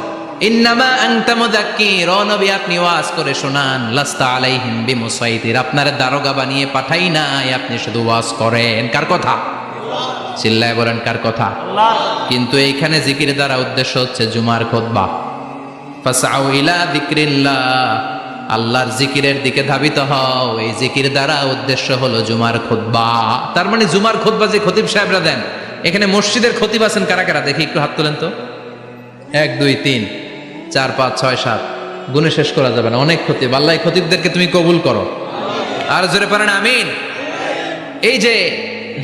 ইন্নামা আনতা মুযাক্কির, ও নবী আপনি ওয়াজ করে শোনান। লাস্তা আলাইহিম বিমুসাইতির, আপনারে দারোগা বানিয়ে পাঠাই নাই, আপনি শুধু ওয়াজ করেন। কার কথা? চিল্লায় বলেন কার কথা? কিন্তু এইখানে জিকির দ্বারা উদ্দেশ্য হচ্ছে জুমার খুতবা। ফাসআউ ইলা যিকরিল্লাহ, আল্লাহর জিকিরের দিকে ধাবিত হও। এই জিকির দ্বারা উদ্দেশ্য হলো জুমার খুতবা। তার মানে জুমার খুতবা যে খতিব সাহেবরা দেন, এখানে মসজিদের খতিব আছেন কারা কারা? দেখি একটু হাত তোলেন তো। 1 2 3 4 5 6 7, গুণে শেষ করা যাবে না, অনেক খতিব। আল্লাহ এই খতিবদেরকে তুমি কবুল করো। আর জোরে পড়েন আমিন। এই যে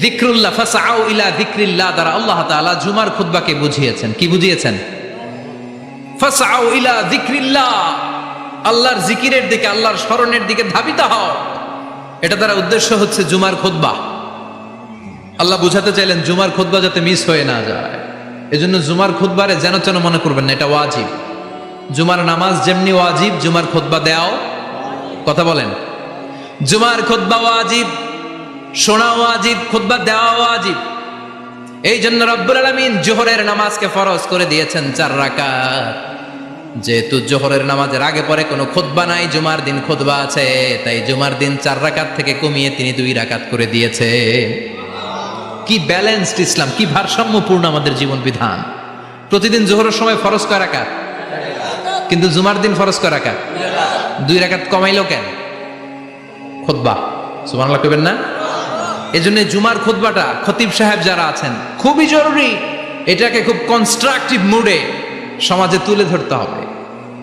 যিকরুল্লাহ, ফাসআউ ইলা যিকরিল্লাহ দ্বারা আল্লাহ তাআলা জুমার খুতবাকে বুঝিয়েছেন। কি বুঝিয়েছেন? ফাসআউ ইলা যিকরিল্লাহ, আল্লাহর জিকিরের দিকে, আল্লাহর স্মরণের দিকে ধাবিত হও। এটা দ্বারা উদ্দেশ্য হচ্ছে জুমার খুতবা। আল্লাহ বুঝাতে চাইলেন জুমার খুতবা যাতে মিস হয়ে না যায়, এজন্য জুমার খুতবারে যেন তেন মনে করবেন না, এটা ওয়াজিব। জুমার নামাজ যেমনি ওয়াজিব, জুমার খুতবা দেওয়াও, কথা বলেন, জুমার খুতবা ওয়াজিব, শোনা ওয়াজিব, খুতবা দেওয়া ওয়াজিব। এই জন্য রব্বুল আলামিন জোহরের নামাজকে ফরজ করে দিয়েছেন 4 রাকাত। যেহেতু জোহরের নামাজের আগে পরে কোনো খুতবা নাই, জুমার দিন খুতবা আছে, তাই জুমার দিন 4 রাকাত থেকে কমিয়ে তিনি 2 রাকাত করে দিয়েছে। কি ব্যালেন্সড ইসলাম, কি ভারসাম্যপূর্ণ আমাদের জীবন বিধান। প্রতিদিন জোহরের সময় ফরজ কয় রাকাত, কিন্তু জুমার দিন ফরজ কয় রাকাত, 2 রাকাত কমাইলো কেন? খুতবা, সুবহানাল্লাহ কইবেন না? এজন্য জুমার খুতবাটা খতিব সাহেব যারা আছেন খুবই জরুরি। এটাকে খুব কনস্ট্রাকটিভ মুডে সমাজে তুলে ধরতে হবে,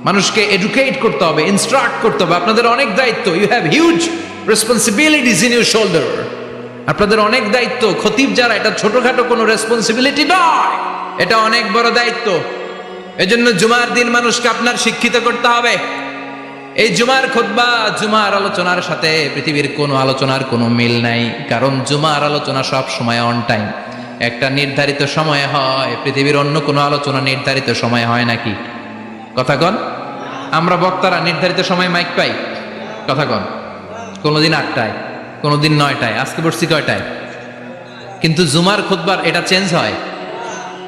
মানুষকে এডুকেট করতে হবে, ইনস্ট্রাক্ট করতে হবে। আপনাদের অনেক দায়িত্ব, you have huge responsibilities in your shoulder. আপনাদের অনেক দায়িত্ব। খতিব যারা, এটা ছোটখাটো কোনো রেসপন্সিবিলিটি নয়, এটা অনেক বড় দায়িত্ব। এজন্য জুমার দিন মানুষকে আপনার শিক্ষিত করতে হবে। এই জুমার খুতবা, জুমার আলোচনার সাথে পৃথিবীর কোনো আলোচনার কোনো মিল নাই, কারণ জুমার আলোচনা সব সময় অন টাইম, একটা নির্ধারিত সময়ে হয়। পৃথিবীর অন্য কোনো আলোচনা নির্ধারিত সময় হয় নাকি? কথা কন। আমরা বক্তারা নির্ধারিত সময় মাইক পাই, কথা কন। কোনোদিন 8টায়, কোনোদিন 9টায়, আজকে বসছি কয়টায়? কিন্তু জুমার খুতবার এটা চেঞ্জ হয়।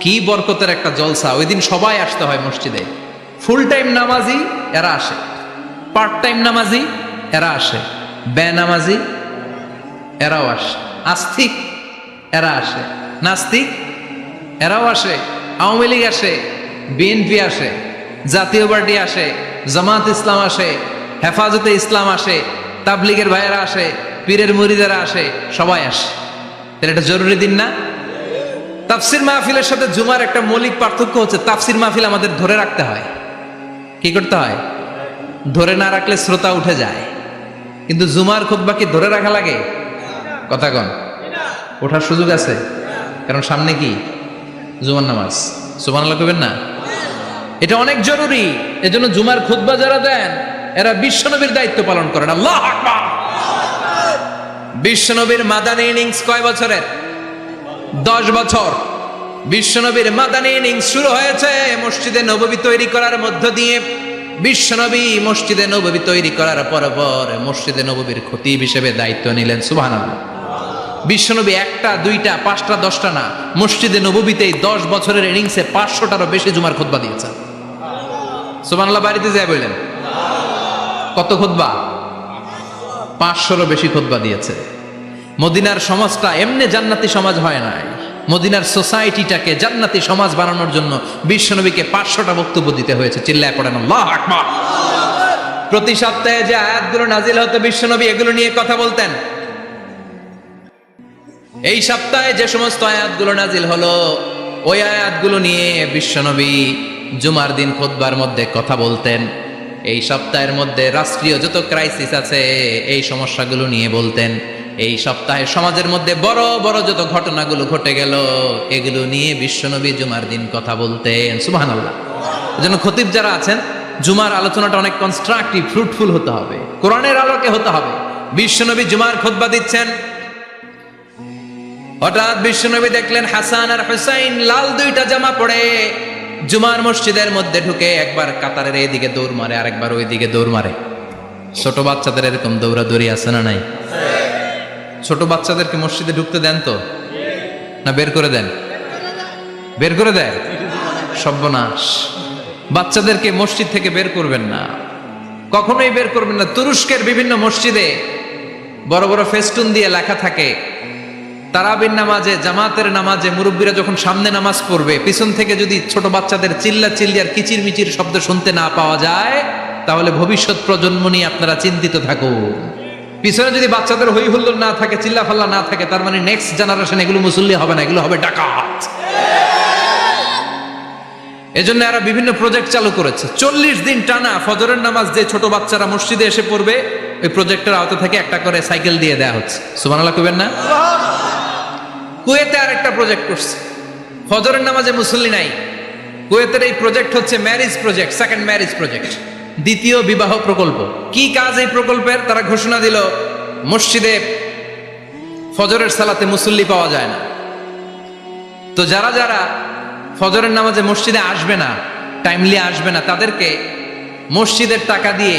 কি বরকতের একটা জলসা! ওই দিন সবাই আসতে হয় মসজিদে। ফুল টাইম নামাজি এরা আসে, পার্ট টাইম নামাজি এরা আসে, বেনামাজি এরাও আসে, আস্তিক এরা আসে, নাস্তিক এরাও আসে, আওয়ামী লীগ আসে, বিএনপি আসে, জাতীয় পার্টি আসে, জামাত ইসলাম আসে, হেফাজতে ইসলাম আসে, তাবলিগের ভাইয়েরা আসে, পীরের মুরিদেরা আসে, সবাই আসে। তাহলে এটা জরুরি দিন না? তাফসির মাহফিলের সাথে জুমার একটা মৌলিক পার্থক্য হচ্ছে, তাফসির মাহফিল আমাদের ধরে রাখতে হয়। কি করতে হয়? ধরে না রাখলে শ্রোতা উঠে যায়। কিন্তু জুমার খুতবা কি ধরে রাখা লাগে? কথা কন। ওঠার সুযোগ আছে, কারণ সামনে কি? জুমার নামাজ। সুবহানাল্লাহ কইবেন না? এটা অনেক জরুরি। এজন্য জুমার খুতবা যারা দেন এরা বিশ্বনবীর দায়িত্ব পালন করেন। আল্লাহু আকবার। বিশ্বনবীর মাদানী ইনিংস কয় বছরের? 10 বছর। বিশ্বনবীর মাদানী ইনিংস শুরু হয়েছে মসজিদে নববী তৈরি করার মধ্য দিয়ে। বিশ্বনবী মসজিদে নববী তৈরি করার পর মসজিদে নববীর খতিব হিসেবে দায়িত্ব নিলেন। সুবহানাল্লাহ। বিশ্বনবী 1টা 2টা 5টা 10টা না, মসজিদে নববীতে 10 বছরের ইনিংসে 500টারও বেশি জুমার খুতবা দিয়েছেন। সুবহানাল্লাহ। বাড়িতে যায় বললেন কত খুতবা? 500রও বেশি খুতবা দিয়েছে। মদিনার সমাজটা এমনি জান্নাতি সমাজ হয় নাই। মদিনার সোসাইটিটাকে জান্নাতি সমাজ বানানোর জন্য বিশ্বনবীকে 500টা বক্তব্য দিতে হয়েছে। চিল্লায় পড়েন আল্লাহু আকবার। প্রতি সপ্তাহে যে আয়াতগুলো নাজিল হতো বিশ্বনবী এগুলো নিয়ে কথা বলতেন। এই সপ্তাহে যে সমস্ত আয়াতগুলো নাজিল হলো ওই আয়াতগুলো নিয়ে বিশ্বনবী জুমার দিন খুতবার মধ্যে কথা বলতেন। এই সপ্তাহের মধ্যে রাষ্ট্রীয় যত ক্রাইসিস আছে এই সমস্যাগুলো নিয়ে বলতেন। এই সপ্তাহে সমাজের মধ্যে বড় বড় যত ঘটনাগুলো ঘটে গেল এগুলো নিয়ে বিশ্বনবী জুমার দিন কথা বলতেন। সুবহানাল্লাহ। এজন্য খতিব যারা আছেন জুমার আলোচনাটা অনেক কনস্ট্রাকটিভ, ফ্রুটফুল হতে হবে, কোরআনের আলোকে হতে হবে। বিশ্বনবী জুমার খুতবা দিচ্ছেন, হঠাৎ বিশ্বনবী দেখলেন হাসান আর হুসাইন লাল 2টা জামা পরে জুমার মসজিদের মধ্যে ঢুকে একবার কাতারের এইদিকে দৌড় মারে, আরেকবার ওইদিকে দৌড় মারে। ছোট বাচ্চাদের এরকম দৌড়াদৌড়ি আছে না নাই? ছোট বাচ্চাদেরকে মসজিদে ঢুকতে দেন তো না বের করে দেন? বের করে দেয়। সর্বনাশ। বাচ্চাদেরকে মসজিদ থেকে বের করবেন না, কখনোই বের করবেন না। তুরস্কের বিভিন্ন মসজিদে বড় বড় ফেস্টুন দিয়ে লেখা থাকে তারাবির নামাজে, জামাতের নামাজে মুরব্বীরা যখন সামনে নামাজ পড়বে পিছন থেকে যদি ছোট বাচ্চাদের চিল্লা চিল্লি আর কিচির মিচির শব্দ শুনতে না পাওয়া যায় তাহলে ভবিষ্যৎ প্রজন্ম নিয়ে আপনারা চিন্তিত থাকুন। পিছনে যদি বাচ্চাদের হই হুল্লোড় না থাকে, চিল্লা ফাল্লা না থাকে, তার মানে নেক্সট জেনারেশন এগুলো মুসল্লি হবে না, এগুলো হবে ডাকাত। এজন্য এরা বিভিন্ন প্রজেক্ট চালু করেছে। 40 দিন টানা ফজরের নামাজ যে ছোট বাচ্চারা মসজিদে এসে পড়বে ওই প্রজেক্টের আওতা থেকে একটা করে সাইকেল দিয়ে দেওয়া হচ্ছে। সুবহানাল্লাহ কইবেন না? কুয়েতে আর একটা প্রজেক্ট করছে, ফজরের নামাজে মুসল্লি নাই। কুয়েতের এই প্রজেক্ট হচ্ছে marriage project, second marriage project. দ্বিতীয় বিবাহ প্রকল্প। কি কাজ এই প্রকল্পের? তারা ঘোষণা দিল, মসজিদে ফজরের সালাতে মুসল্লি পাওয়া যায় না, তো যারা যারা ফজরের নামাজে মসজিদে আসবে না, টাইমলি আসবে না, তাদেরকে মসজিদের টাকা দিয়ে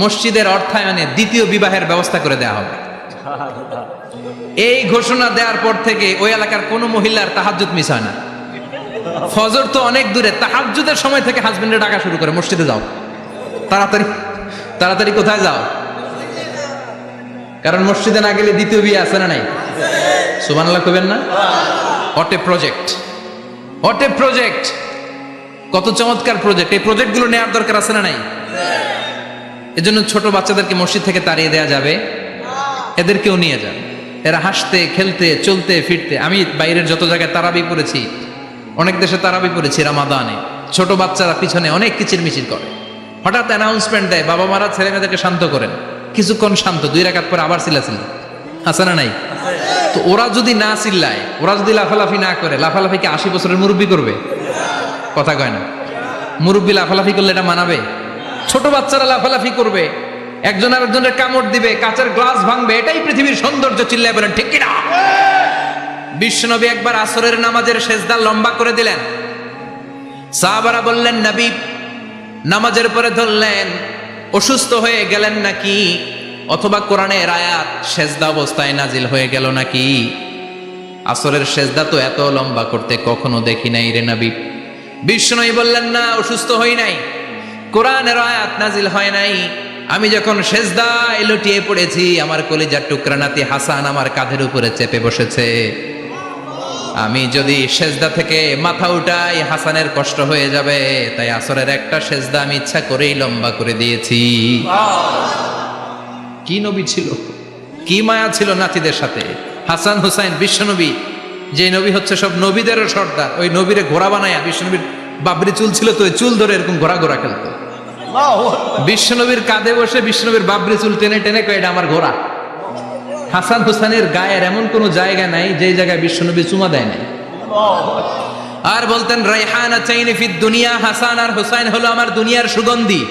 মসজিদের অর্থায়নে দ্বিতীয় বিবাহের ব্যবস্থা করে দেওয়া হবে। এই ঘোষণা দেওয়ার পর থেকে ওই এলাকার কোনো মহিলার তাহাজ্জুদ মিস হয় না। ফজর তো অনেক দূরে, তাহাজ্জুদের সময় থেকে হাজবেন্ডে ডাকা শুরু করে, মসজিদে যাও, তাড়াতাড়ি তাড়াতাড়ি কোথায় যাও, কারণ মসজিদে না গেলে দ্বিতীয় বিয়ে আছে না নাই? সুবহানাল্লাহ কইবেন না? What a project, what a project, কত চমৎকার প্রজেক্ট। এই প্রজেক্টগুলো নেওয়ার দরকার আছে না নাই? এজন্য ছোট বাচ্চাদেরকে মসজিদ থেকে তাড়িয়ে দেওয়া যাবে, এদেরকেও নিয়ে যান। এরা হাসতে খেলতে চলতে ফিরতে, আমি বাইরের যত জায়গায় তারাবি পড়েছি, অনেক দেশে তারাবি পড়েছি রামাদানে, ছোট বাচ্চারা পিছনে অনেক কিচির মিচির করে, হঠাৎ অ্যানাউন্সমেন্ট দেয়, বাবা মারা ছেলে মেয়েদেরকে শান্ত করেন, কিছুক্ষণ শান্ত, 2 রাকাত পরে আবার চিল্লাচিল্লি, আছে না নাই? তো ওরা যদি না চিল্লায়, ওরা যদি লাফালাফি না করে, লাফালাফি কি 80 বছরের মুরব্বী করবে? কথা কয় না। মুরব্বী লাফালাফি করলে এটা মানাবে? ছোট বাচ্চারা লাফালাফি করবে, একজন আরেকজনের কামড় দিবে, কাঁচের গ্লাস ভাঙবে, এটাই পৃথিবীর সৌন্দর্য। চিল্লায় বলেন ঠিক কিনা? বিশ্বনবী একবার আসরের নামাজের সেজদা লম্বা করে দিলেন, সাহাবারা বললেন নবী, নামাজের পরে ধরলেন, অসুস্থ হয়ে গেলেন নাকি, অথবা কোরআনের আয়াত সেজদা অবস্থায় নাজিল হয়ে গেল নাকি? আসরের সেজদা তো এত লম্বা করতে কখনো দেখি নাই রে নবী। বিশ্বনবী বললেন না, অসুস্থ হই নাই, কোরআনের আয়াত নাজিল হয় নাই, আমি যখন সেজদায় লুটিয়ে পড়েছি, আমার কলিজার টুকরা নাতি হাসান আমার কাঁধের উপরে চেপে বসেছে, আমি যদি সেজদা থেকে মাথা উঠাই হাসানের কষ্ট হয়ে যাবে, তাই আসরের একটা সেজদা আমি ইচ্ছা করেই লম্বা করে দিয়েছি। কি নবী ছিল, কি মায়া ছিল নাতিদের সাথে। হাসান হুসাইন, বিশ্বনবী যে নবী হচ্ছে সব নবীদেরও সর্দার, ওই নবীরে ঘোড়া বানায়া, বিশ্বনবীর বাবরি চুল ছিল তো, ওই চুল ধরে এরকম ঘোড়া ঘোড়া খেলতো। বিশ্বনবীর কাঁধে বসে বিশ্বনবীর বাবরি চুল টেনে টেনে কয় এটা আমার ঘোড়া। হাসান হুসাইনের গায়ের এমন কোন জায়গা নাই যে জায়গায় বিশ্বনবী চুমা দেয় নাই। আর বলতেন রাইহানাতাইনি ফিদ দুনিয়া, হাসান আর হুসাইন হলো আমার দুনিয়ার সুগন্ধি।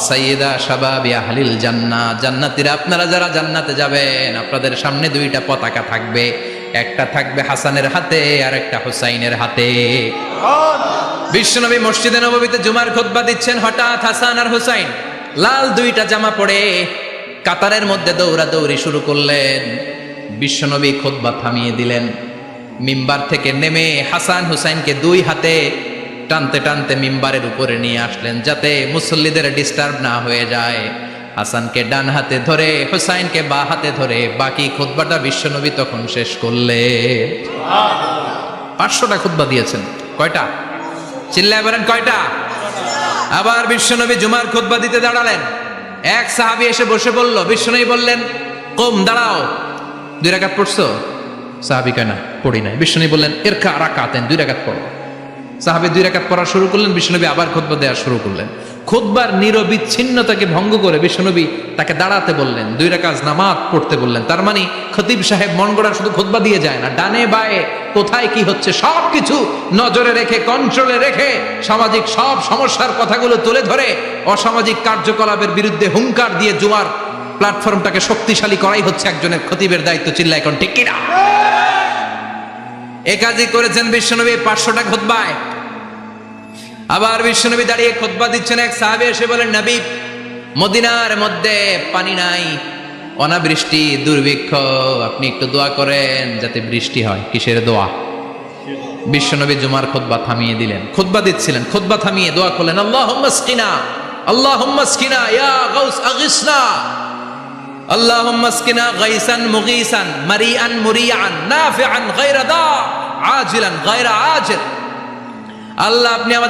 সাইয়্যিদা শাবাবি আহলিল জান্নাহ, জান্নাতীরা আপনারা যারা জান্নাতে যাবেন, আপনাদের সামনে 2টা পতাকা থাকবে, একটা থাকবে হাসানের হাতে আর একটা হুসাইনের হাতে। বিশ্বনবী মসজিদে নববীতে জুমার খুতবা দিচ্ছেন, হঠাৎ হাসান আর হুসাইন লাল 2টা জামা পরে কাতারের মধ্যে দৌড়াদৌড়ি শুরু করলেন। বিশ্বনবী খুতবা থামিয়ে দিলেন, মিম্বার থেকে নেমে হাসান হুসাইনকে 2 হাতে টানতে টানতে মিম্বারের উপরে নিয়ে আসলেন, যাতে মুসল্লিদের ডিস্টার্ব না হয়ে যায়। হাসানকে ডান হাতে ধরে, হুসাইনকে বা হাতে ধরে বাকি খুতবাটা বিশ্বনবী তখন শেষ করলেন। 500টা খুতবা দিয়েছেন। কয়টা? চিল্লায় বলেন কয়টা? আবার বিশ্বনবী জুমার খুতবা দিতে দাঁড়ালেন, এক সাহাবী এসে বসে বলল, বিশ্বনবী বললেন কম, দাঁড়াও, 2 রাকাত পড়ছো? সাহাবী কয় না, পড়ি নাই। বিশ্বনবী বললেন ইরকা রাকাতেন, 2 রাকাত পড়ো। সাহাবী 2 রাকাত পড়া শুরু করলেন, বিশ্বনবী আবার খুতবা দেওয়া শুরু করলেন। খুতবার নিরবিচ্ছিন্নতাকে ভঙ্গ করে বিশ্বনবী তাকে দাঁড়াতে বললেন, 2 রাকাত নামাজ পড়তে বললেন। তার মানে খতিব সাহেব মন গড়া শুধু খুতবা দিয়ে যায় না, ডানে বায়ে কোথায় কি হচ্ছে সবকিছু নজরে রেখে, কন্ট্রোলে রেখে, সামাজিক সব সমস্যার কথাগুলো তুলে ধরে অসামাজিক কার্যকলাপের বিরুদ্ধে হুঙ্কার দিয়ে জুমার প্ল্যাটফর্মটাকে শক্তিশালী করাই হচ্ছে একজনের খতিবের দায়িত্ব। চিল্লা এখন ঠিক কিনা? এ কাজই করেছেন বিশ্বনবী 500টা খুতবায়। আবার বিশ্বনবী দাঁড়িয়ে খুতবা দিচ্ছেন, এক সাহাবী এসে বলেন, নবী মদিনার মধ্যে পানি নাই, অনাবৃষ্টি, দুর্ভিক্ষ, আপনি একটু দোয়া করেন যাতে বৃষ্টি হয়। কিসের দোয়া? বিশ্বনবী জুমার খুতবা থামিয়ে দিলেন, খুতবা দিচ্ছিলেন, খুতবা থামিয়ে দোয়া করলেন, আল্লাহুম্মা আসকিনা, আল্লাহুম্মা আসকিনা ইয়া গাউস আগিসনা, আল্লাহুম্মা আসকিনা গাইসান মুগীসান মারিআন মুরিআন নাফিআন গায়রা দা আজিলান গায়রা আজিল। আল্লাহ আপনি আমাদের